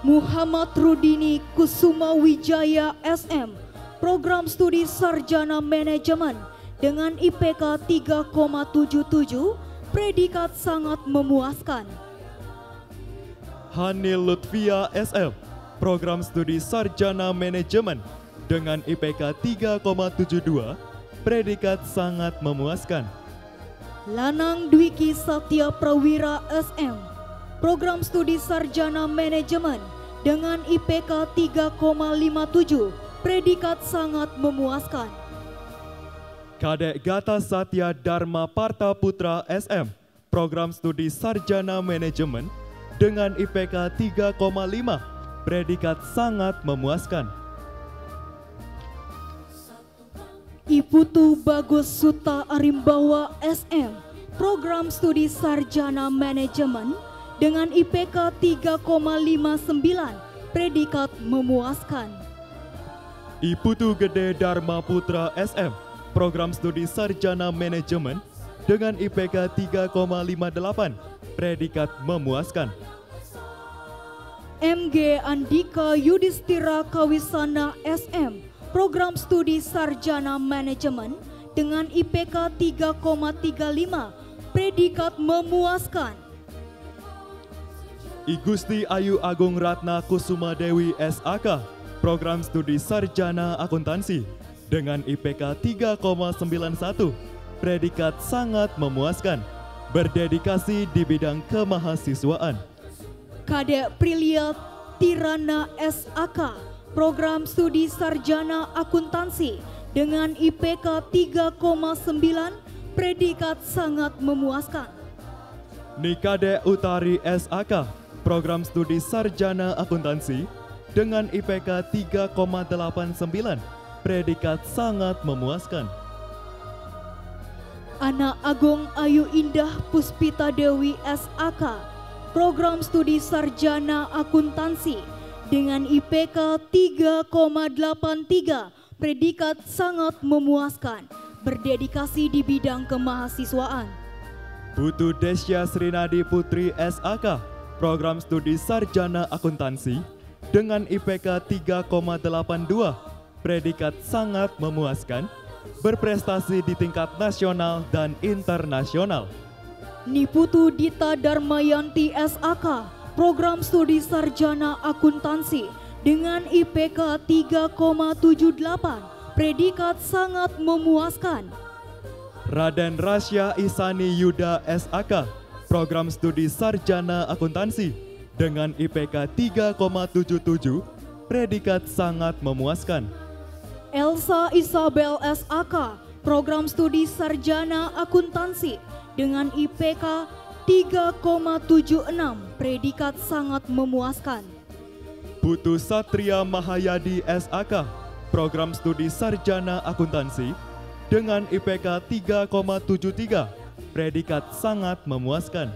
Muhammad Rudini Kusuma Wijaya SM, program studi sarjana manajemen dengan IPK 3,77, predikat sangat memuaskan. Hanil Lutfia SM, program studi sarjana manajemen dengan IPK 3,72, predikat sangat memuaskan. Lanang Dwiki Satya Prawira SM, program studi sarjana manajemen dengan IPK 3,57, predikat sangat memuaskan. Kadek Gata Satya Dharma Parta Putra SM, program studi sarjana manajemen dengan IPK 3,5, predikat sangat memuaskan. Iputu Bagus Suta Arimbawa SM, program studi sarjana manajemen dengan IPK 3,59, predikat memuaskan. Iputu Gede Dharma Putra SM, program studi sarjana manajemen dengan IPK 3,58, predikat memuaskan. MG Andika Yudhistira Kawisana SM, program studi sarjana manajemen dengan IPK 3,35, predikat memuaskan. I Gusti Ayu Agung Ratna Kusuma Dewi SAK, program studi sarjana akuntansi dengan IPK 3,91, predikat sangat memuaskan, berdedikasi di bidang kemahasiswaan. Kadek Prilia Tirana SAK, program studi sarjana akuntansi dengan IPK 3,9, predikat sangat memuaskan. Nikade Utari SAK, program studi sarjana akuntansi dengan IPK 3,89, predikat sangat memuaskan. Ana Agung Ayu Indah Puspita Dewi SAK, program studi sarjana akuntansi dengan IPK 3,83, predikat sangat memuaskan, berdedikasi di bidang kemahasiswaan. Putu Desya Srinadi Putri SAK, program studi sarjana akuntansi dengan IPK 3,82, predikat sangat memuaskan, berprestasi di tingkat nasional dan internasional. Niputu Dita Darmayanti SAK, program studi sarjana akuntansi dengan IPK 3,78, predikat sangat memuaskan. Raden Rasya Isani Yuda SAK, program studi sarjana akuntansi dengan IPK 3,77, predikat sangat memuaskan. Elsa Isabel SAK, program studi sarjana akuntansi dengan IPK 3,76, predikat sangat memuaskan. Putu Satria Mahayadi SAK, program studi sarjana akuntansi dengan IPK 3,73, predikat sangat memuaskan.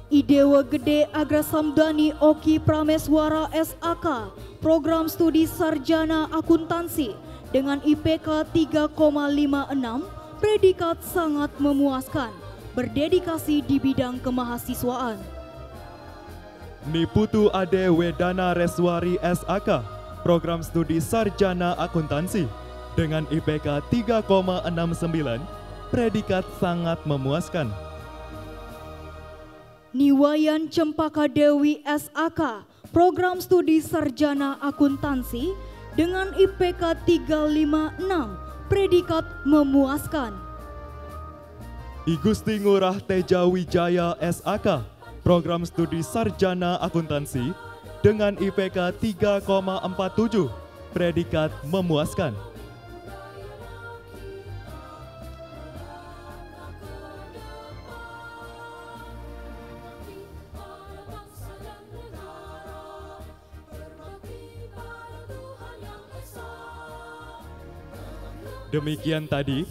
Idewa Gede Agrasamdani Oki Prameswara SAK, program studi sarjana akuntansi dengan IPK 3,56, predikat sangat memuaskan, berdedikasi di bidang kemahasiswaan. Niputu Ade Wedana Reswari SAK, program studi sarjana akuntansi dengan IPK 3,69, predikat sangat memuaskan. Niwayan Cempaka Dewi SAK, program studi sarjana akuntansi dengan IPK 356, predikat memuaskan. Igusti Ngurah Teja Wijaya SAK, program studi sarjana akuntansi dengan IPK 3,47, predikat memuaskan. Demikian tadi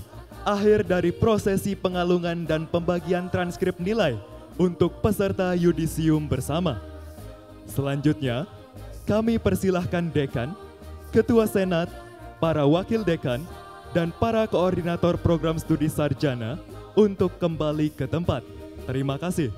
akhir dari prosesi pengalungan dan pembagian transkrip nilai untuk peserta yudisium bersama. Selanjutnya, kami persilahkan dekan, ketua senat, para wakil dekan, dan para koordinator program studi sarjana untuk kembali ke tempat. Terima kasih.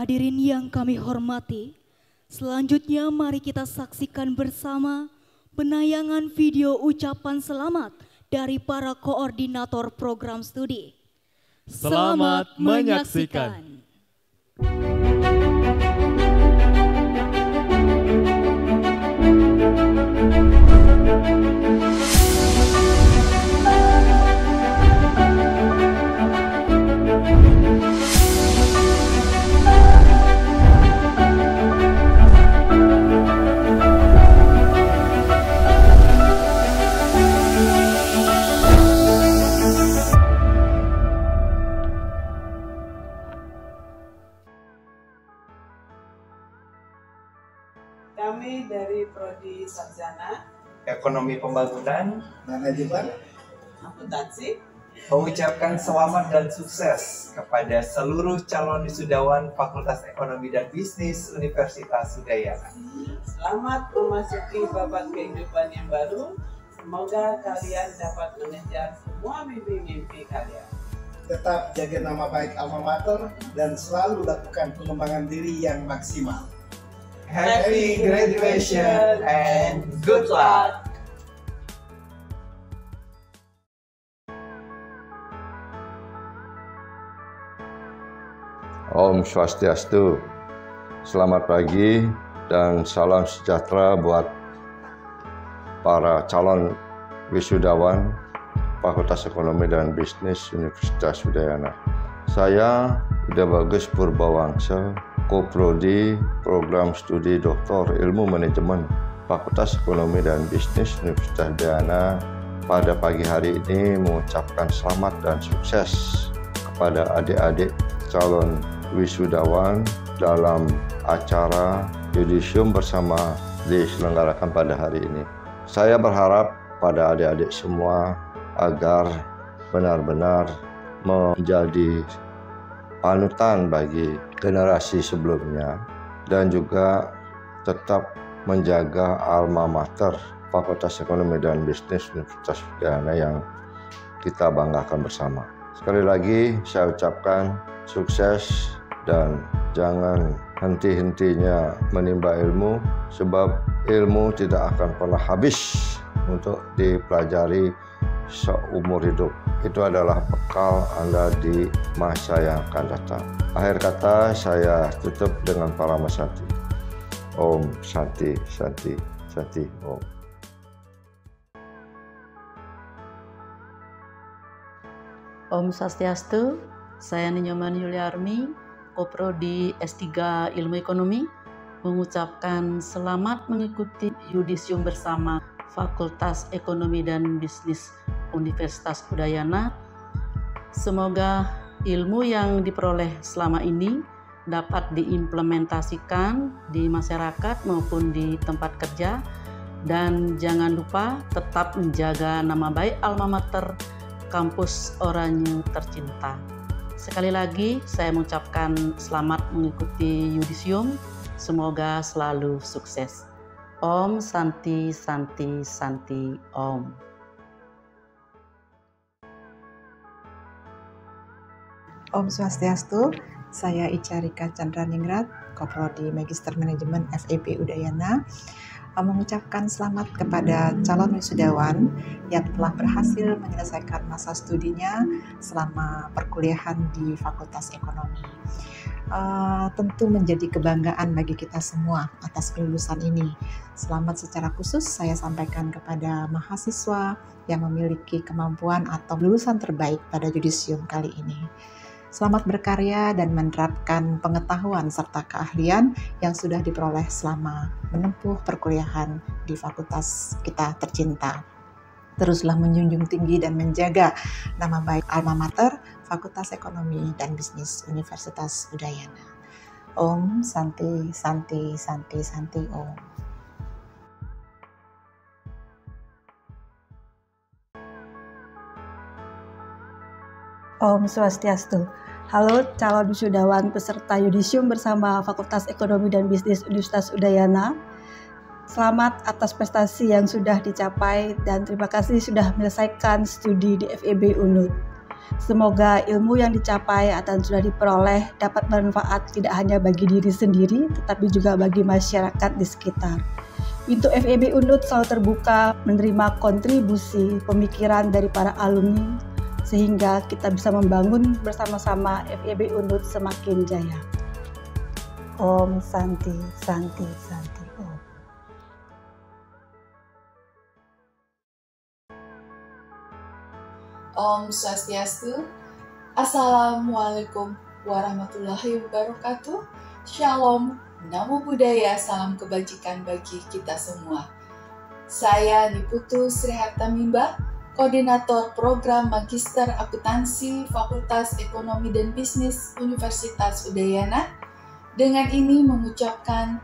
Hadirin yang kami hormati, selanjutnya mari kita saksikan bersama penayangan video ucapan selamat dari para koordinator program studi. Selamat menyaksikan. Kami dari Prodi Sarjana Ekonomi Pembangunan Manajemen Akuntansi mengucapkan selamat dan sukses kepada seluruh calon wisudawan Fakultas Ekonomi dan Bisnis Universitas Udayana. Selamat memasuki babak kehidupan yang baru. Semoga kalian dapat mengejar semua mimpi-mimpi kalian. tetap jaga nama baik alma mater dan selalu lakukan pengembangan diri yang maksimal. Happy graduation and good luck! Om Swastiastu. Selamat pagi dan salam sejahtera buat para calon wisudawan Fakultas Ekonomi dan Bisnis Universitas Udayana. Saya Ida Bagus Purbawangsa, Koprodi Program Studi Doktor Ilmu Manajemen Fakultas Ekonomi dan Bisnis Universitas Udayana, pada pagi hari ini mengucapkan selamat dan sukses kepada adik-adik calon wisudawan dalam acara yudisium bersama diselenggarakan pada hari ini. Saya berharap pada adik-adik semua agar benar-benar menjadi panutan bagi generasi sebelumnya dan juga tetap menjaga alma mater Fakultas Ekonomi dan Bisnis Universitas Udayana yang kita banggakan bersama. Sekali lagi saya ucapkan sukses dan jangan henti-hentinya menimba ilmu, sebab ilmu tidak akan pernah habis untuk dipelajari seumur hidup. itu adalah bekal Anda di masa yang akan datang. Akhir kata saya tutup dengan Parama Santi. Om Santi, Santi, Santi, Om. Om Swastiastu, saya Ninyoman Yuliarmi, Koprodi S3 Ilmu Ekonomi, mengucapkan selamat mengikuti yudisium bersama Fakultas Ekonomi dan Bisnis Universitas Udayana. Semoga ilmu yang diperoleh selama ini dapat diimplementasikan di masyarakat maupun di tempat kerja, dan jangan lupa tetap menjaga nama baik alma mater Kampus Oranye tercinta. Sekali lagi saya mengucapkan selamat mengikuti yudisium. Semoga selalu sukses. Om Santi, Santi, Santi, Om. Om Swastiastu, saya Ica Rika Chandraningrat, Koprodi Magister Manajemen FEB Udayana, mengucapkan selamat kepada calon wisudawan yang telah berhasil menyelesaikan masa studinya selama perkuliahan di Fakultas Ekonomi. Tentu menjadi kebanggaan bagi kita semua atas kelulusan ini. Selamat secara khusus saya sampaikan kepada mahasiswa yang memiliki kemampuan atau lulusan terbaik pada yudisium kali ini. Selamat berkarya dan menerapkan pengetahuan serta keahlian yang sudah diperoleh selama menempuh perkuliahan di fakultas kita tercinta. Teruslah menjunjung tinggi dan menjaga nama baik alma mater Fakultas Ekonomi dan Bisnis Universitas Udayana. Om Santi, Santi, Santi, Santi, Om. Om Swastiastu. Halo calon wisudawan peserta yudisium bersama Fakultas Ekonomi dan Bisnis Universitas Udayana. Selamat atas prestasi yang sudah dicapai dan terima kasih sudah menyelesaikan studi di FEB UNUD. Semoga ilmu yang dicapai dan sudah diperoleh dapat bermanfaat tidak hanya bagi diri sendiri tetapi juga bagi masyarakat di sekitar. Pintu FEB UNUD selalu terbuka menerima kontribusi pemikiran dari para alumni, sehingga kita bisa membangun bersama-sama FEB UNUD semakin jaya. Om Santi, Santi, Santi, Om. Om Swastiastu. Assalamualaikum warahmatullahi wabarakatuh. Shalom, Namo Buddhaya, salam kebajikan bagi kita semua. Saya Niputu Sriharta Mimba, Koordinator Program Magister Akuntansi Fakultas Ekonomi dan Bisnis Universitas Udayana. Dengan ini mengucapkan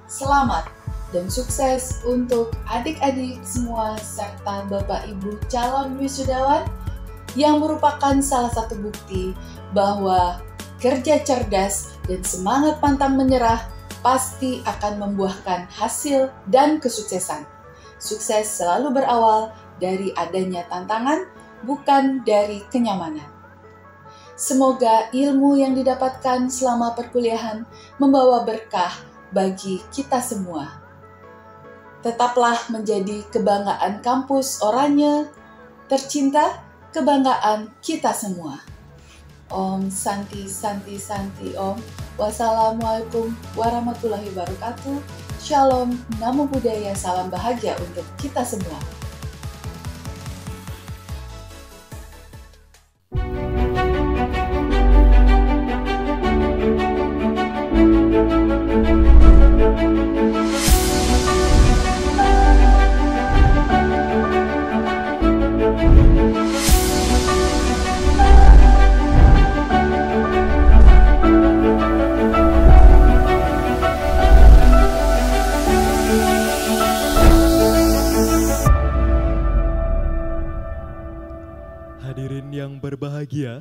selamat dan sukses untuk adik-adik semua serta Bapak Ibu calon wisudawan yang merupakan salah satu bukti bahwa kerja cerdas dan semangat pantang menyerah pasti akan membuahkan hasil dan kesuksesan. Sukses selalu berawal dari adanya tantangan, bukan dari kenyamanan. Semoga ilmu yang didapatkan selama perkuliahan membawa berkah bagi kita semua. Tetaplah menjadi kebanggaan kampus Oranye tercinta, kebanggaan kita semua. Om Santi, Santi, Santi, Om. Wassalamualaikum warahmatullahi wabarakatuh. Shalom, Namo Buddhaya, salam bahagia untuk kita semua. Hadirin yang berbahagia,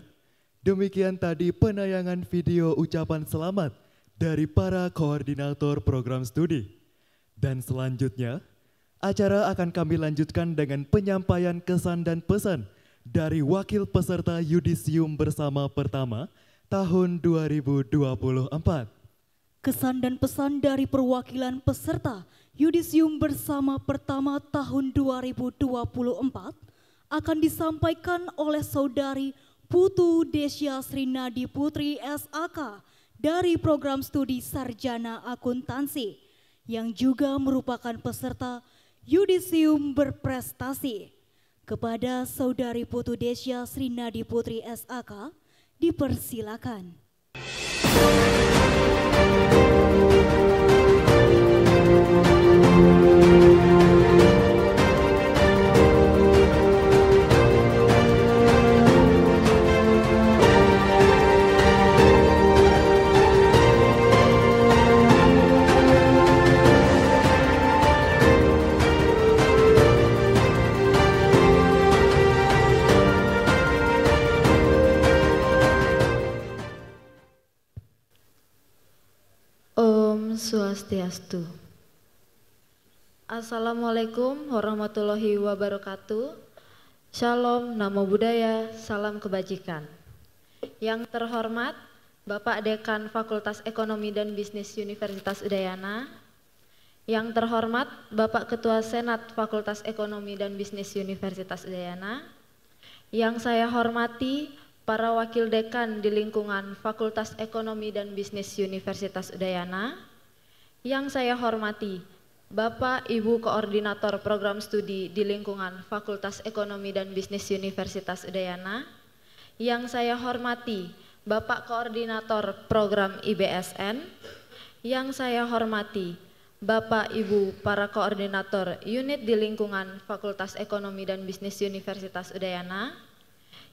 demikian tadi penayangan video ucapan selamat dari para koordinator program studi. Dan selanjutnya, acara akan kami lanjutkan dengan penyampaian kesan dan pesan dari wakil peserta yudisium bersama pertama tahun 2024. Kesan dan pesan dari perwakilan peserta yudisium bersama pertama tahun 2024 akan disampaikan oleh Saudari Putu Desya Srinadi Putri SAK dari Program Studi Sarjana Akuntansi yang juga merupakan peserta yudisium berprestasi. Kepada Saudari Putu Desya Srinadi Putri SAK, dipersilakan. Om Swastiastu. Assalamualaikum warahmatullahi wabarakatuh. Shalom, Namo Buddhaya, salam kebajikan. Yang terhormat Bapak Dekan Fakultas Ekonomi dan Bisnis Universitas Udayana. Yang terhormat Bapak Ketua Senat Fakultas Ekonomi dan Bisnis Universitas Udayana. Yang saya hormati para wakil dekan di lingkungan Fakultas Ekonomi dan Bisnis Universitas Udayana. Yang saya hormati Bapak Ibu Koordinator Program Studi di lingkungan Fakultas Ekonomi dan Bisnis Universitas Udayana. Yang saya hormati Bapak Koordinator Program IBSN. Yang saya hormati Bapak Ibu para Koordinator Unit di lingkungan Fakultas Ekonomi dan Bisnis Universitas Udayana.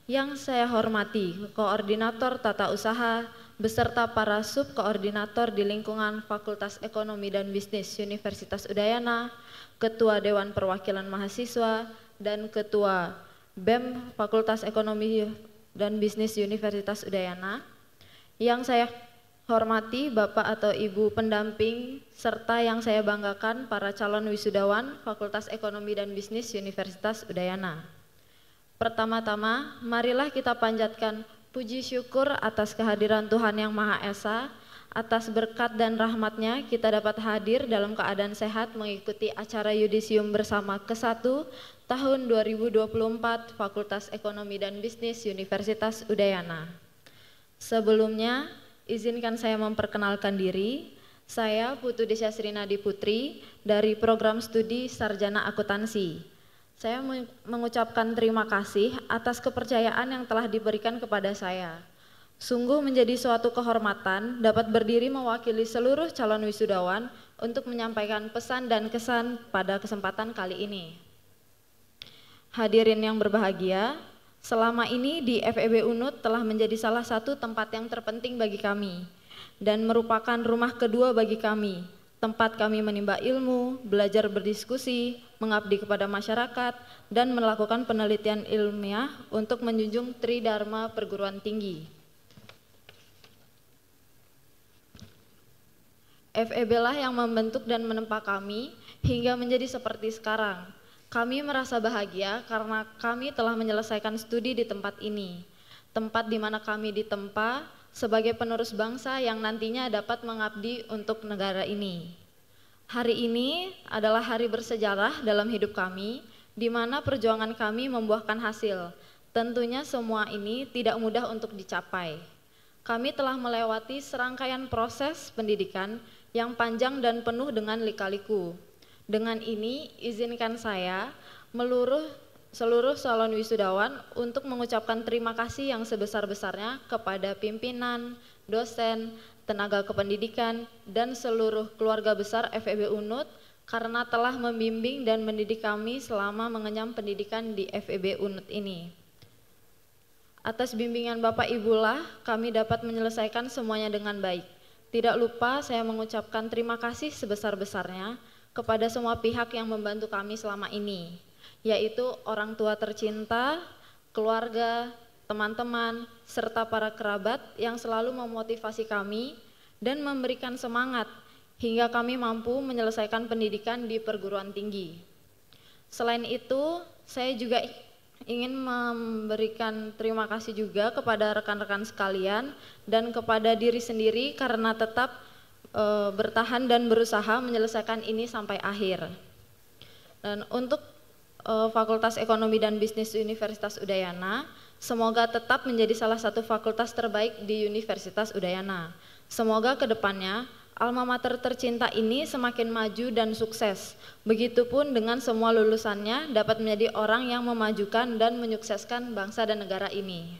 Yang saya hormati Koordinator Tata Usaha beserta para subkoordinator di lingkungan Fakultas Ekonomi dan Bisnis Universitas Udayana, Ketua Dewan Perwakilan Mahasiswa, dan Ketua BEM Fakultas Ekonomi dan Bisnis Universitas Udayana. Yang saya hormati Bapak atau Ibu pendamping serta yang saya banggakan para calon wisudawan Fakultas Ekonomi dan Bisnis Universitas Udayana. Pertama-tama, marilah kita panjatkan puji syukur atas kehadiran Tuhan Yang Maha Esa, atas berkat dan rahmatnya kita dapat hadir dalam keadaan sehat mengikuti acara yudisium bersama ke-1 tahun 2024 Fakultas Ekonomi dan Bisnis Universitas Udayana. Sebelumnya, izinkan saya memperkenalkan diri. Saya Putu Desya Srinadi Putri dari Program Studi Sarjana Akuntansi. Saya mengucapkan terima kasih atas kepercayaan yang telah diberikan kepada saya. Sungguh menjadi suatu kehormatan dapat berdiri mewakili seluruh calon wisudawan untuk menyampaikan pesan dan kesan pada kesempatan kali ini. Hadirin yang berbahagia, selama ini di FEB UNUD telah menjadi salah satu tempat yang terpenting bagi kami dan merupakan rumah kedua bagi kami. Tempat kami menimba ilmu, belajar berdiskusi, mengabdi kepada masyarakat, dan melakukan penelitian ilmiah untuk menjunjung Tridharma perguruan tinggi. FEB lah yang membentuk dan menempa kami hingga menjadi seperti sekarang. Kami merasa bahagia karena kami telah menyelesaikan studi di tempat ini. Tempat di mana kami ditempa sebagai penerus bangsa yang nantinya dapat mengabdi untuk negara ini. Hari ini adalah hari bersejarah dalam hidup kami, di mana perjuangan kami membuahkan hasil. Tentunya semua ini tidak mudah untuk dicapai. Kami telah melewati serangkaian proses pendidikan yang panjang dan penuh dengan lika-liku. Dengan ini, izinkan saya seluruh calon wisudawan untuk mengucapkan terima kasih yang sebesar-besarnya kepada pimpinan, dosen, tenaga kependidikan, dan seluruh keluarga besar FEB UNUD karena telah membimbing dan mendidik kami selama mengenyam pendidikan di FEB UNUD ini. Atas bimbingan Bapak Ibulah kami dapat menyelesaikan semuanya dengan baik. Tidak lupa saya mengucapkan terima kasih sebesar-besarnya kepada semua pihak yang membantu kami selama ini, yaitu orang tua tercinta, keluarga, teman-teman, serta para kerabat yang selalu memotivasi kami dan memberikan semangat hingga kami mampu menyelesaikan pendidikan di perguruan tinggi. Selain itu, saya juga ingin memberikan terima kasih juga kepada rekan-rekan sekalian dan kepada diri sendiri karena tetap bertahan dan berusaha menyelesaikan ini sampai akhir. Dan untuk Fakultas Ekonomi dan Bisnis Universitas Udayana semoga tetap menjadi salah satu fakultas terbaik di Universitas Udayana. Semoga kedepannya alma mater tercinta ini semakin maju dan sukses. Begitupun dengan semua lulusannya dapat menjadi orang yang memajukan dan menyukseskan bangsa dan negara ini.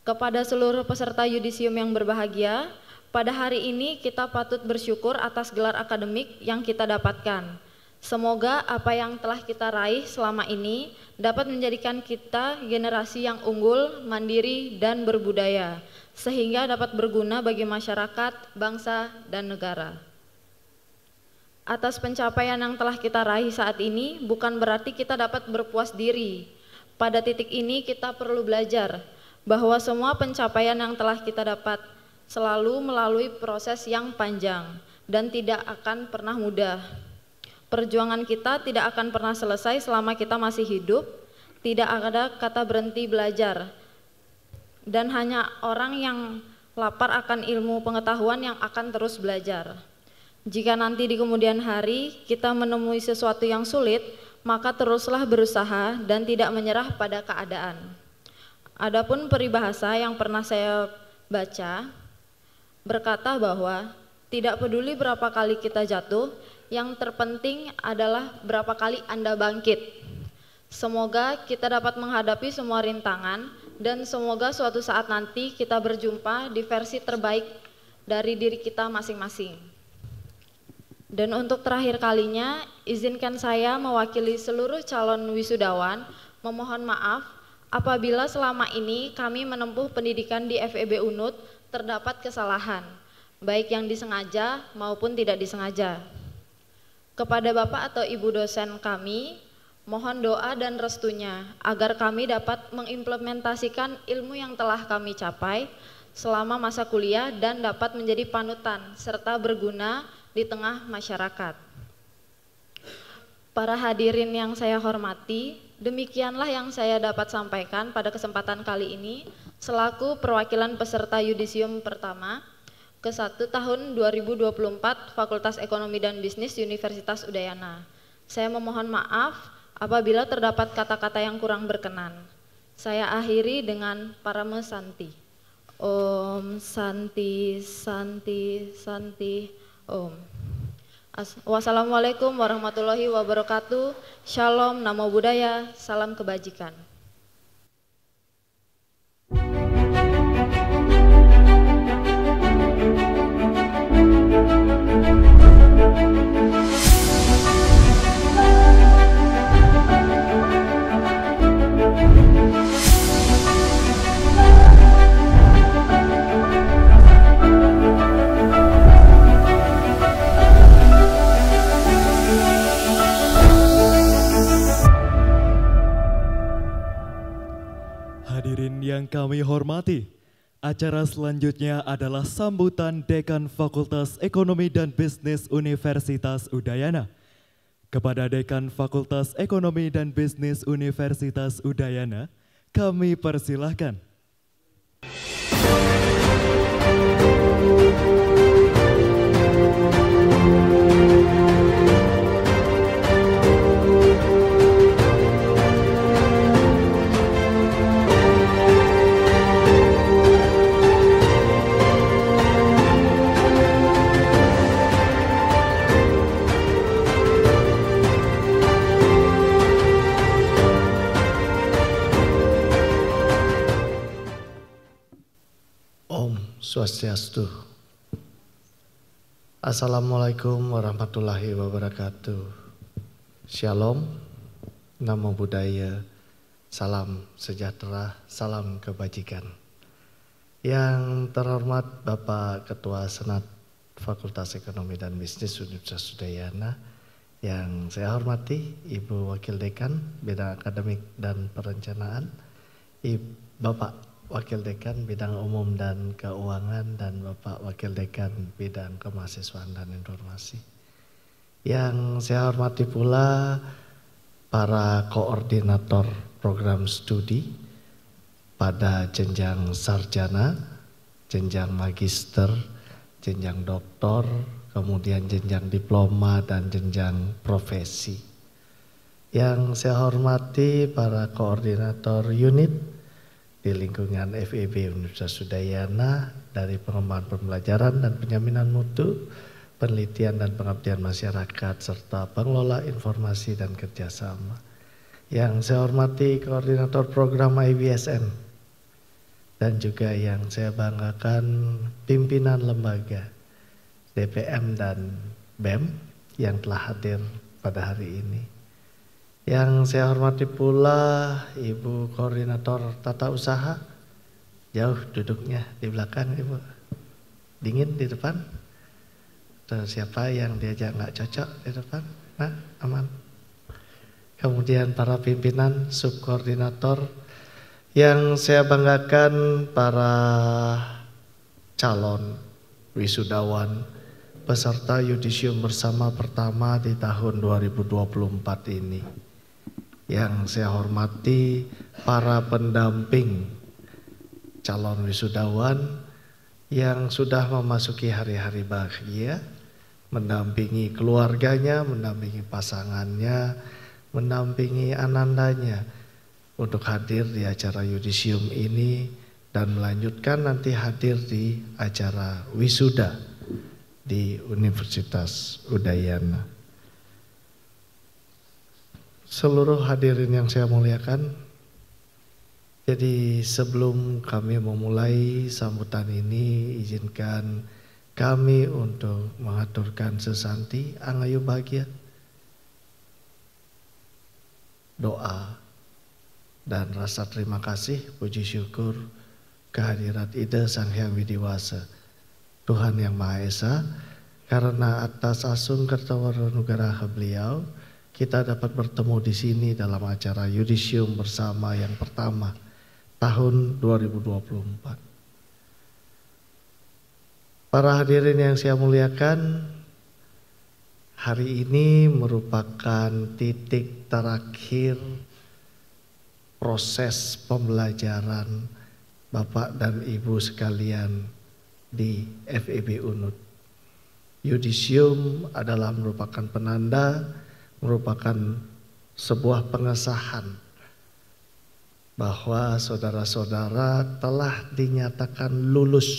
Kepada seluruh peserta yudisium yang berbahagia, pada hari ini kita patut bersyukur atas gelar akademik yang kita dapatkan. Semoga apa yang telah kita raih selama ini dapat menjadikan kita generasi yang unggul, mandiri, dan berbudaya, sehingga dapat berguna bagi masyarakat, bangsa, dan negara. Atas pencapaian yang telah kita raih saat ini bukan berarti kita dapat berpuas diri. Pada titik ini kita perlu belajar bahwa semua pencapaian yang telah kita dapat selalu melalui proses yang panjang dan tidak akan pernah mudah. Perjuangan kita tidak akan pernah selesai selama kita masih hidup, tidak ada kata berhenti belajar. Dan hanya orang yang lapar akan ilmu pengetahuan yang akan terus belajar. Jika nanti di kemudian hari kita menemui sesuatu yang sulit, maka teruslah berusaha dan tidak menyerah pada keadaan. Adapun peribahasa yang pernah saya baca berkata bahwa tidak peduli berapa kali kita jatuh, yang terpenting adalah berapa kali Anda bangkit. Semoga kita dapat menghadapi semua rintangan dan semoga suatu saat nanti kita berjumpa di versi terbaik dari diri kita masing-masing. Dan untuk terakhir kalinya, izinkan saya mewakili seluruh calon wisudawan memohon maaf apabila selama ini kami menempuh pendidikan di FEB Unut terdapat kesalahan, baik yang disengaja maupun tidak disengaja. Kepada Bapak atau Ibu dosen kami, mohon doa dan restunya agar kami dapat mengimplementasikan ilmu yang telah kami capai selama masa kuliah dan dapat menjadi panutan serta berguna di tengah masyarakat. Para hadirin yang saya hormati, demikianlah yang saya dapat sampaikan pada kesempatan kali ini selaku perwakilan peserta yudisium pertama ke-1 tahun 2024 Fakultas Ekonomi dan Bisnis Universitas Udayana. Saya memohon maaf apabila terdapat kata-kata yang kurang berkenan. Saya akhiri dengan Parama Santi. Om Santi Santi Santi Om. Wassalamualaikum warahmatullahi wabarakatuh. Shalom, namo buddhaya, salam kebajikan. Hadirin yang kami hormati, acara selanjutnya adalah sambutan Dekan Fakultas Ekonomi dan Bisnis Universitas Udayana. Kepada Dekan Fakultas Ekonomi dan Bisnis Universitas Udayana, kami persilahkan. Swastiastu. Assalamualaikum warahmatullahi wabarakatuh. Shalom, namo buddhaya, salam sejahtera, salam kebajikan. Yang terhormat Bapak Ketua Senat Fakultas Ekonomi dan Bisnis Universitas Udayana, yang saya hormati Ibu Wakil Dekan Bidang Akademik dan Perencanaan, Bapak Wakil Dekan Bidang Umum dan Keuangan, dan Bapak Wakil Dekan Bidang Kemahasiswaan dan Informasi. Yang saya hormati pula para koordinator program studi pada jenjang sarjana, jenjang magister, jenjang doktor, kemudian jenjang diploma dan jenjang profesi. Yang saya hormati para koordinator unit di lingkungan FEB Universitas Udayana dari pengembangan pembelajaran dan penjaminan mutu, penelitian dan pengabdian masyarakat, serta pengelola informasi dan kerjasama. Yang saya hormati koordinator program IBSN dan juga yang saya banggakan pimpinan lembaga DPM dan BEM yang telah hadir pada hari ini. Yang saya hormati pula Ibu Koordinator Tata Usaha, jauh duduknya di belakang Ibu, dingin di depan. Terus siapa yang diajak nggak cocok di depan? Nah, aman. Kemudian para pimpinan subkoordinator yang saya banggakan, para calon wisudawan peserta yudisium bersama pertama di tahun 2024 ini. Yang saya hormati para pendamping calon wisudawan yang sudah memasuki hari-hari bahagia, mendampingi keluarganya, mendampingi pasangannya, mendampingi anandanya untuk hadir di acara yudisium ini dan melanjutkan nanti hadir di acara wisuda di Universitas Udayana. Seluruh hadirin yang saya muliakan, jadi sebelum kami memulai sambutan ini, izinkan kami untuk mengaturkan sesanti angayu bahagia, doa, dan rasa terima kasih, puji syukur kehadirat Ida Sang Hyang Widiwasa, Tuhan Yang Maha Esa, karena atas asung kertawarnugaraha beliau, kita dapat bertemu di sini dalam acara yudisium bersama yang pertama tahun 2024. Para hadirin yang saya muliakan, hari ini merupakan titik terakhir proses pembelajaran Bapak dan Ibu sekalian di FEB UNUD. Yudisium adalah merupakan penanda, merupakan sebuah pengesahan bahwa saudara-saudara telah dinyatakan lulus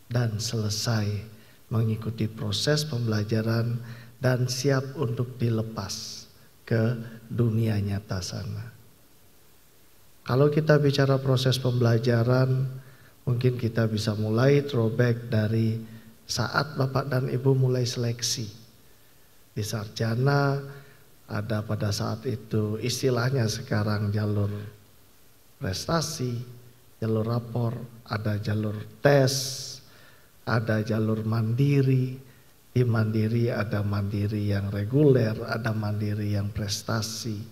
dan selesai mengikuti proses pembelajaran dan siap untuk dilepas ke dunia nyata sana. Kalau kita bicara proses pembelajaran, mungkin kita bisa mulai throwback dari saat Bapak dan Ibu mulai seleksi. Di sarjana ada pada saat itu istilahnya sekarang jalur prestasi, jalur rapor, ada jalur tes, ada jalur mandiri. Di mandiri ada mandiri yang reguler, ada mandiri yang prestasi.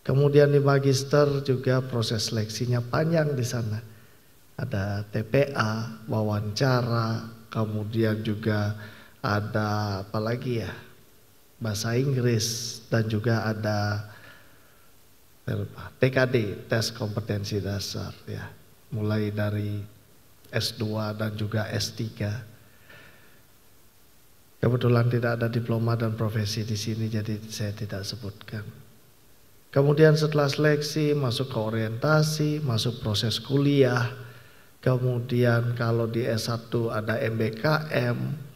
Kemudian di magister juga proses seleksinya panjang di sana. Ada TPA, wawancara, kemudian juga ada apa lagi ya? Bahasa Inggris, dan juga ada TKD, tes kompetensi dasar ya. Mulai dari S2 dan juga S3. Kebetulan tidak ada diploma dan profesi di sini, jadi saya tidak sebutkan. Kemudian setelah seleksi masuk ke orientasi, masuk proses kuliah. Kemudian kalau di S1 ada MBKM.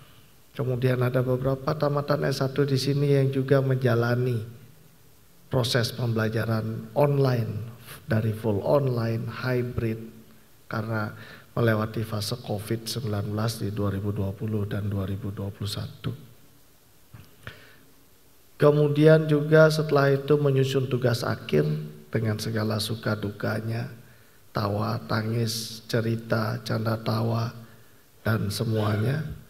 Kemudian ada beberapa tamatan S1 di sini yang juga menjalani proses pembelajaran online, dari full online, hybrid, karena melewati fase COVID-19 di 2020 dan 2021. Kemudian juga setelah itu menyusun tugas akhir dengan segala suka dukanya, tawa, tangis, cerita, canda tawa, dan semuanya.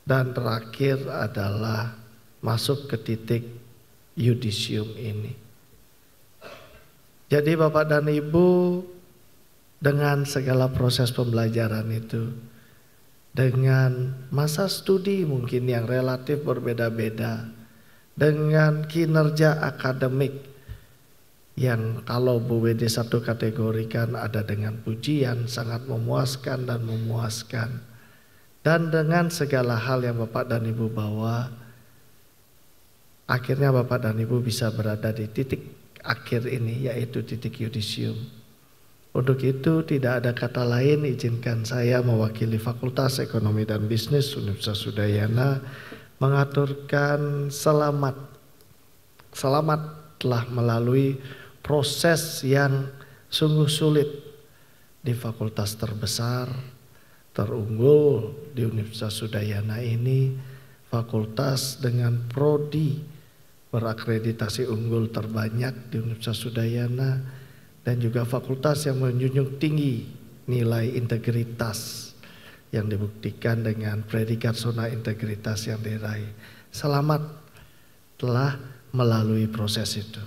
Dan terakhir adalah masuk ke titik yudisium ini. Jadi Bapak dan Ibu, dengan segala proses pembelajaran itu, dengan masa studi mungkin yang relatif berbeda-beda, dengan kinerja akademik yang kalau Bu WD satu kategorikan ada dengan pujian, sangat memuaskan dan memuaskan. Dan dengan segala hal yang Bapak dan Ibu bawa, akhirnya Bapak dan Ibu bisa berada di titik akhir ini, yaitu titik yudisium. Untuk itu tidak ada kata lain, izinkan saya mewakili Fakultas Ekonomi dan Bisnis Universitas Udayana mengaturkan selamat telah melalui proses yang sungguh sulit di fakultas terbesar, terunggul di Universitas Udayana ini, fakultas dengan prodi berakreditasi unggul terbanyak di Universitas Udayana, dan juga fakultas yang menjunjung tinggi nilai integritas yang dibuktikan dengan predikat zona integritas yang diraih. Selamat telah melalui proses itu.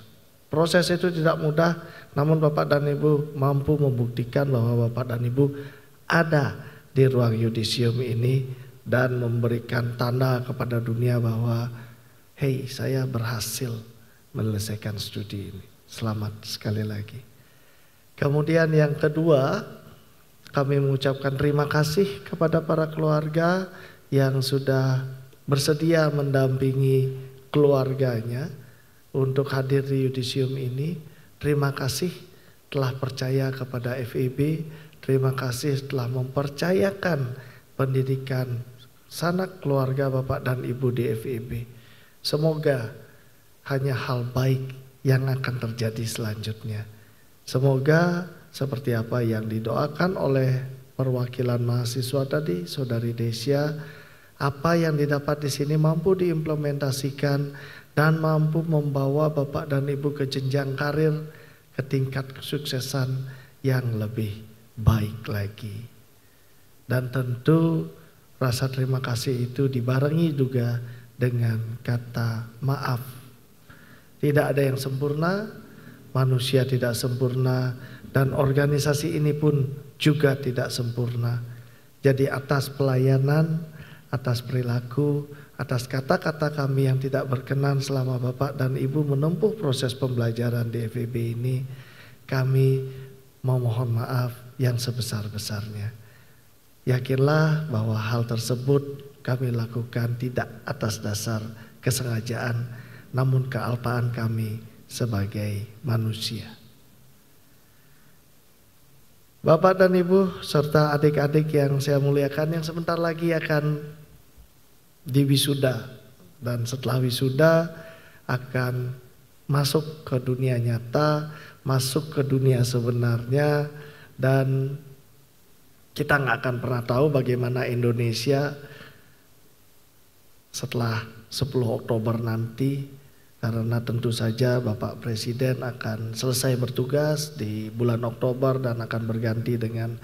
Proses itu tidak mudah, namun Bapak dan Ibu mampu membuktikan bahwa Bapak dan Ibu ada di ruang yudisium ini dan memberikan tanda kepada dunia bahwa hey, saya berhasil menyelesaikan studi ini. Selamat sekali lagi. Kemudian yang kedua, kami mengucapkan terima kasih kepada para keluarga yang sudah bersedia mendampingi keluarganya untuk hadir di yudisium ini. Terima kasih telah percaya kepada FEB, terima kasih telah mempercayakan pendidikan sanak keluarga Bapak dan Ibu di FEB. Semoga hanya hal baik yang akan terjadi selanjutnya. Semoga seperti apa yang didoakan oleh perwakilan mahasiswa tadi, Saudari Desya, apa yang didapat di sini mampu diimplementasikan dan mampu membawa Bapak dan Ibu ke jenjang karir, ke tingkat kesuksesan yang lebih baik lagi. Dan tentu rasa terima kasih itu dibarengi juga dengan kata maaf. Tidak ada yang sempurna, manusia tidak sempurna, dan organisasi ini pun juga tidak sempurna. Jadi atas pelayanan, atas perilaku, atas kata-kata kami yang tidak berkenan selama Bapak dan Ibu menempuh proses pembelajaran di FEB ini, kami memohon maaf yang sebesar-besarnya. Yakinlah bahwa hal tersebut kami lakukan tidak atas dasar kesengajaan, namun kealpaan kami sebagai manusia. Bapak dan Ibu serta adik-adik yang saya muliakan, yang sebentar lagi akan diwisuda, dan setelah wisuda akan masuk ke dunia nyata, masuk ke dunia sebenarnya, dan kita nggak akan pernah tahu bagaimana Indonesia setelah 10 Oktober nanti. Karena tentu saja Bapak Presiden akan selesai bertugas di bulan Oktober dan akan berganti dengan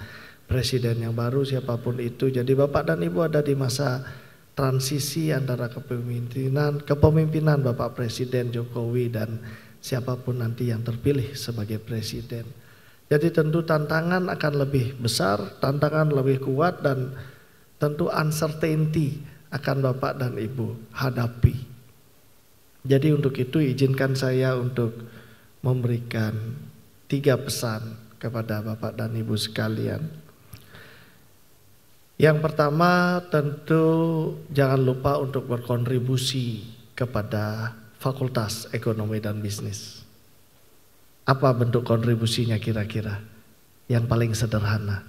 Presiden yang baru siapapun itu. Jadi Bapak dan Ibu ada di masa transisi antara kepemimpinan Bapak Presiden Jokowi dan siapapun nanti yang terpilih sebagai Presiden. Jadi tentu tantangan akan lebih besar, tantangan lebih kuat, dan tentu uncertainty akan Bapak dan Ibu hadapi. Jadi untuk itu izinkan saya untuk memberikan 3 pesan kepada Bapak dan Ibu sekalian. Yang pertama, tentu jangan lupa untuk berkontribusi kepada Fakultas Ekonomi dan Bisnis. Apa bentuk kontribusinya kira-kira? Yang paling sederhana.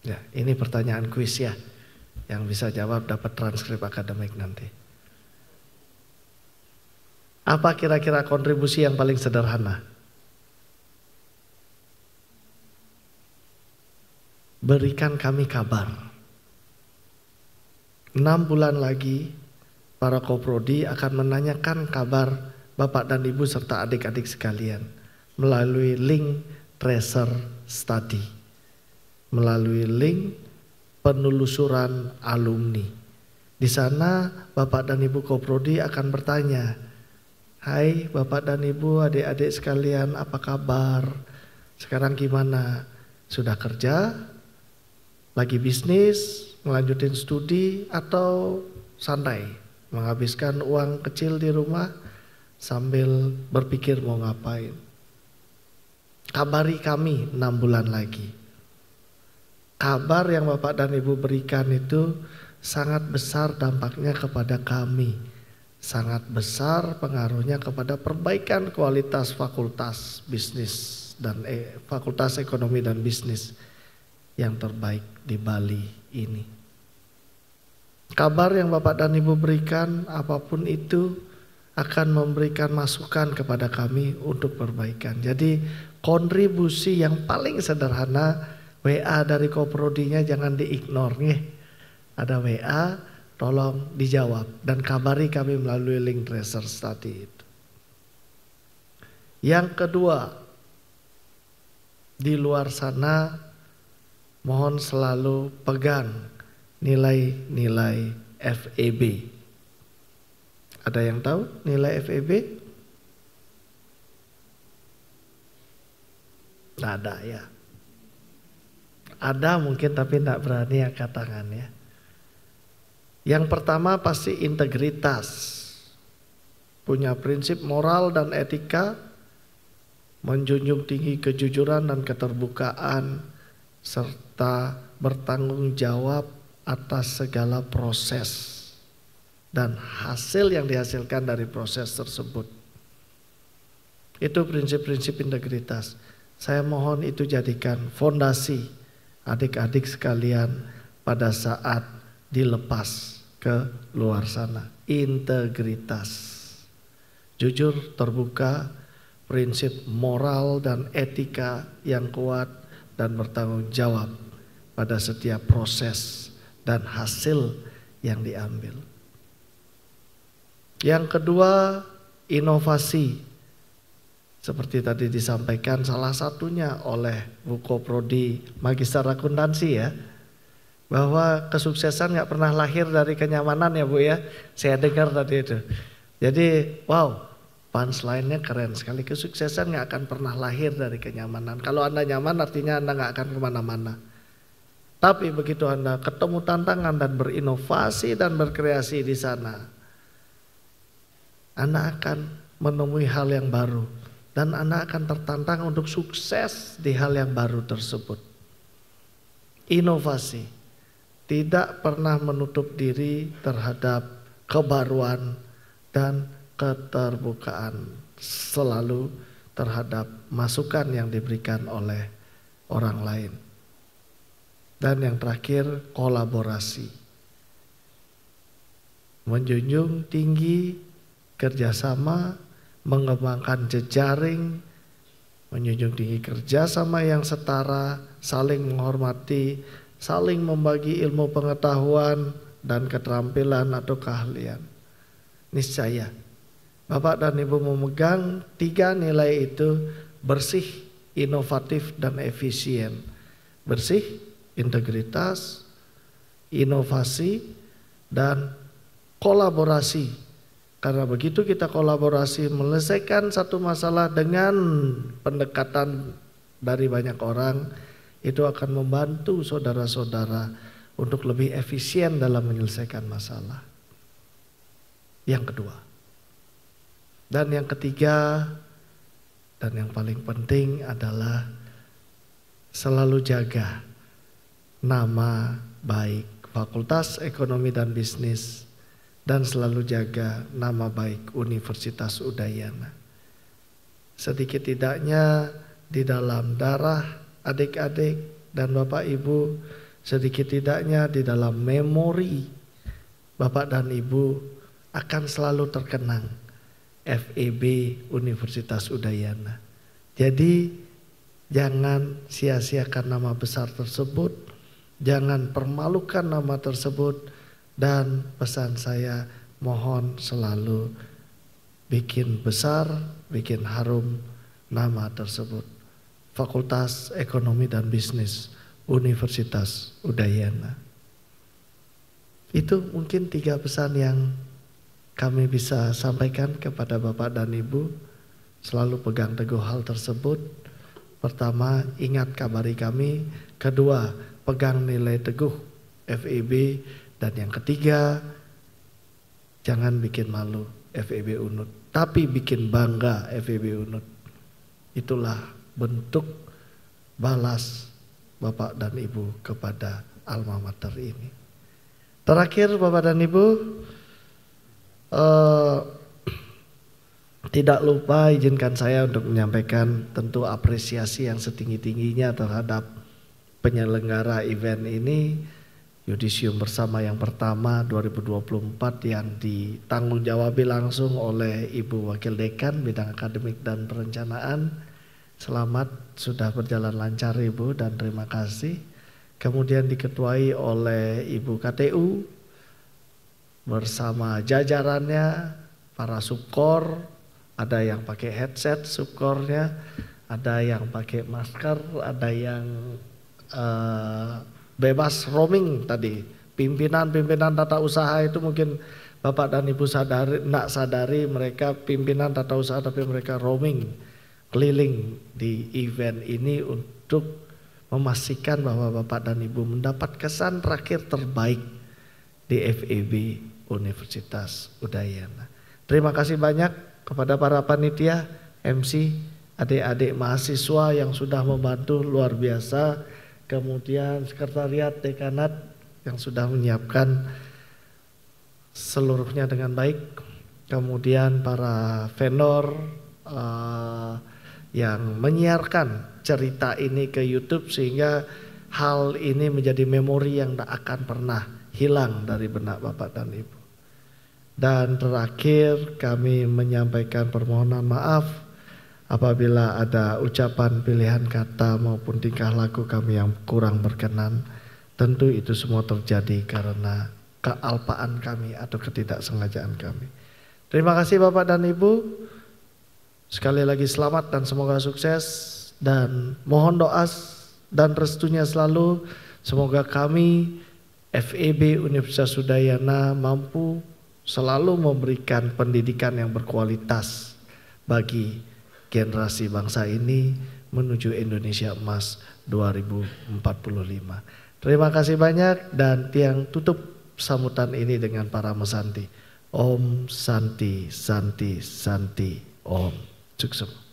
Ya, ini pertanyaan kuis ya. Yang bisa jawab dapat transkrip akademik nanti. Apa kira-kira kontribusi yang paling sederhana? Berikan kami kabar. 6 bulan lagi para koprodi akan menanyakan kabar Bapak dan Ibu serta adik-adik sekalian melalui link tracer study, melalui link penelusuran alumni. Di sana Bapak dan Ibu koprodi akan bertanya, hai Bapak dan Ibu, adik-adik sekalian, apa kabar? Sekarang gimana? Sudah kerja? Lagi bisnis? Melanjutin studi? Atau santai? Menghabiskan uang kecil di rumah sambil berpikir mau ngapain? Kabari kami 6 bulan lagi. Kabar yang Bapak dan Ibu berikan itu sangat besar dampaknya kepada kami, sangat besar pengaruhnya kepada perbaikan kualitas fakultas bisnis dan fakultas ekonomi dan bisnis yang terbaik di Bali ini. Kabar yang Bapak dan Ibu berikan apapun itu akan memberikan masukan kepada kami untuk perbaikan. Jadi kontribusi yang paling sederhana, WA dari Koprodinya jangan diignore nih. Ada WA, tolong dijawab dan kabari kami melalui link tracer tadi itu. Yang kedua, di luar sana mohon selalu pegang nilai-nilai FEB. Ada yang tahu nilai FEB? Nggak ada ya. Ada mungkin tapi tidak berani angkat tangan ya. Yang pertama pasti integritas. Punya prinsip moral dan etika, menjunjung tinggi kejujuran dan keterbukaan, serta bertanggung jawab atas segala proses dan hasil yang dihasilkan dari proses tersebut. Itu prinsip-prinsip integritas. Saya mohon itu jadikan fondasi adik-adik sekalian pada saat dilepas ke luar sana. Integritas. Jujur, terbuka, prinsip moral dan etika yang kuat dan bertanggung jawab pada setiap proses dan hasil yang diambil. Yang kedua, inovasi. Seperti tadi disampaikan salah satunya oleh Bu Koprodi Magister Akuntansi ya, bahwa kesuksesan nggak pernah lahir dari kenyamanan ya Bu ya. Saya dengar tadi itu. Jadi wow, punchline-nya keren sekali. Kesuksesan nggak akan pernah lahir dari kenyamanan. Kalau Anda nyaman artinya Anda nggak akan kemana-mana. Tapi begitu Anda ketemu tantangan dan berinovasi dan berkreasi di sana, Anda akan menemui hal yang baru dan Anda akan tertantang untuk sukses di hal yang baru tersebut. Inovasi tidak pernah menutup diri terhadap kebaruan dan keterbukaan, selalu terhadap masukan yang diberikan oleh orang lain. Dan yang terakhir, kolaborasi. Menjunjung tinggi kerjasama, mengembangkan jejaring, menjunjung tinggi kerjasama yang setara, saling menghormati, saling membagi ilmu pengetahuan dan keterampilan atau keahlian. Niscaya Bapak dan Ibu memegang 3 nilai itu: bersih, inovatif, dan efisien. Bersih, integritas, inovasi, dan kolaborasi. Karena begitu kita kolaborasi menyelesaikan satu masalah dengan pendekatan dari banyak orang, itu akan membantu saudara-saudara untuk lebih efisien dalam menyelesaikan masalah. Yang kedua. Dan yang ketiga, dan yang paling penting adalah selalu jaga nama baik Fakultas Ekonomi dan Bisnis dan selalu jaga nama baik Universitas Udayana. Sedikit tidaknya di dalam darah adik-adik dan Bapak Ibu, sedikit tidaknya di dalam memori Bapak dan Ibu akan selalu terkenang FEB Universitas Udayana. Jadi jangan sia-siakan nama besar tersebut, jangan permalukan nama tersebut, dan pesan saya mohon selalu bikin besar, bikin harum nama tersebut. Fakultas Ekonomi dan Bisnis Universitas Udayana. Itu mungkin 3 pesan yang kami bisa sampaikan kepada Bapak dan Ibu. Selalu pegang teguh hal tersebut. Pertama, ingat kabari kami. Kedua, pegang nilai teguh FEB. Dan yang ketiga, jangan bikin malu FEB Unut, tapi bikin bangga FEB Unut. Itulah bentuk balas Bapak dan Ibu kepada alma mater ini. Terakhir Bapak dan Ibu, tidak lupa izinkan saya untuk menyampaikan tentu apresiasi yang setinggi-tingginya terhadap penyelenggara event ini, Yudisium Bersama yang pertama 2024 yang ditanggung jawabi langsung oleh Ibu Wakil Dekan Bidang Akademik dan Perencanaan. Selamat, sudah berjalan lancar Ibu dan terima kasih. Kemudian diketuai oleh Ibu KTU bersama jajarannya, para subkor, ada yang pakai headset subkornya, ada yang pakai masker, ada yang bebas roaming tadi. Pimpinan tata usaha itu mungkin Bapak dan Ibu sadari mereka pimpinan tata usaha tapi mereka roaming keliling di event ini untuk memastikan bahwa Bapak dan Ibu mendapat kesan terakhir terbaik di FEB Universitas Udayana. Terima kasih banyak kepada para panitia, MC, adik-adik mahasiswa yang sudah membantu luar biasa. Kemudian sekretariat dekanat yang sudah menyiapkan seluruhnya dengan baik. Kemudian para vendor yang menyiarkan cerita ini ke YouTube sehingga hal ini menjadi memori yang tak akan pernah hilang dari benak Bapak dan Ibu. Dan terakhir kami menyampaikan permohonan maaf apabila ada ucapan, pilihan kata maupun tingkah laku kami yang kurang berkenan. Tentu itu semua terjadi karena kealpaan kami atau ketidaksengajaan kami. Terima kasih Bapak dan Ibu. Sekali lagi selamat dan semoga sukses. Dan mohon doa dan restunya selalu. Semoga kami FEB Universitas Udayana mampu selalu memberikan pendidikan yang berkualitas bagi generasi bangsa ini menuju Indonesia Emas 2045. Terima kasih banyak dan tiang tutup sambutan ini dengan para mesanti. Om Santi Santi Santi Om. Sukses.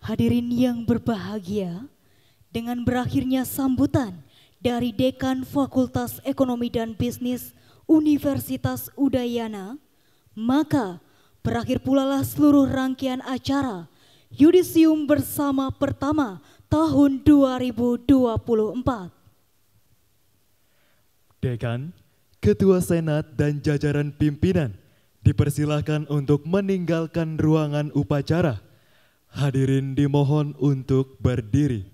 Hadirin yang berbahagia, dengan berakhirnya sambutan dari Dekan Fakultas Ekonomi dan Bisnis Universitas Udayana, maka berakhir pula lah seluruh rangkaian acara Yudisium Bersama pertama tahun 2024. Dekan, Ketua Senat dan jajaran pimpinan dipersilahkan untuk meninggalkan ruangan upacara. Hadirin dimohon untuk berdiri.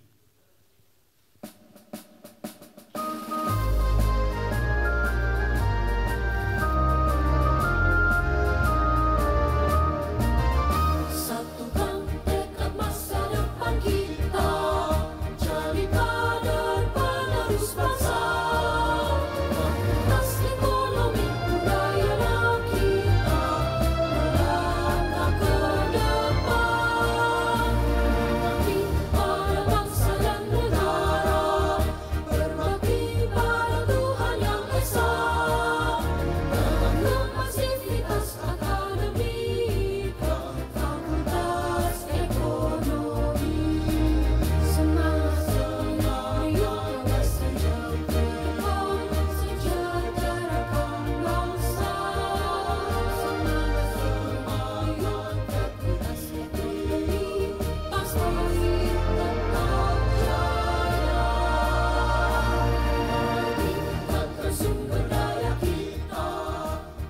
Satukan tekad masa depan kita, jadi kader penerus bangsa. Fakultas Ekonomi Udayana kita melangkah ke depan. Pada bangsa dan negara, berbakti pada Tuhan Yang Esa. Dalam kapasitas akademika, Fakultas Ekonomi, semangat mengayuh sejahterakan bangsa. Semangat mengayuh Fakultas Ekonomi, pasti tetap jaya. Meningkatkan sumber daya kita,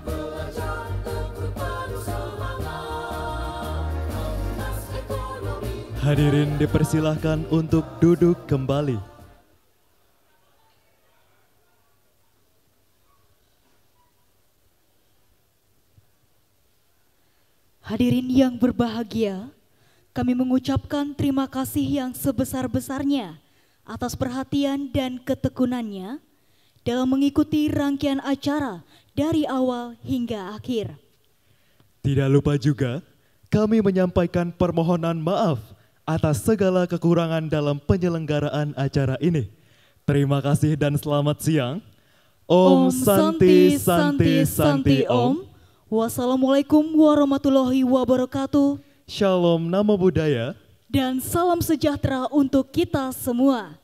belajar terus penuh semangat. Fakultas Ekonomi. Hadirin dipersilahkan untuk duduk kembali. Hadirin yang berbahagia, kami mengucapkan terima kasih yang sebesar-besarnya atas perhatian dan ketekunannya dalam mengikuti rangkaian acara dari awal hingga akhir. Tidak lupa juga, kami menyampaikan permohonan maaf atas segala kekurangan dalam penyelenggaraan acara ini. Terima kasih dan selamat siang. Om Santi Santi Santi Om. Wassalamualaikum warahmatullahi wabarakatuh. Shalom Namo Buddhaya. Dan salam sejahtera untuk kita semua.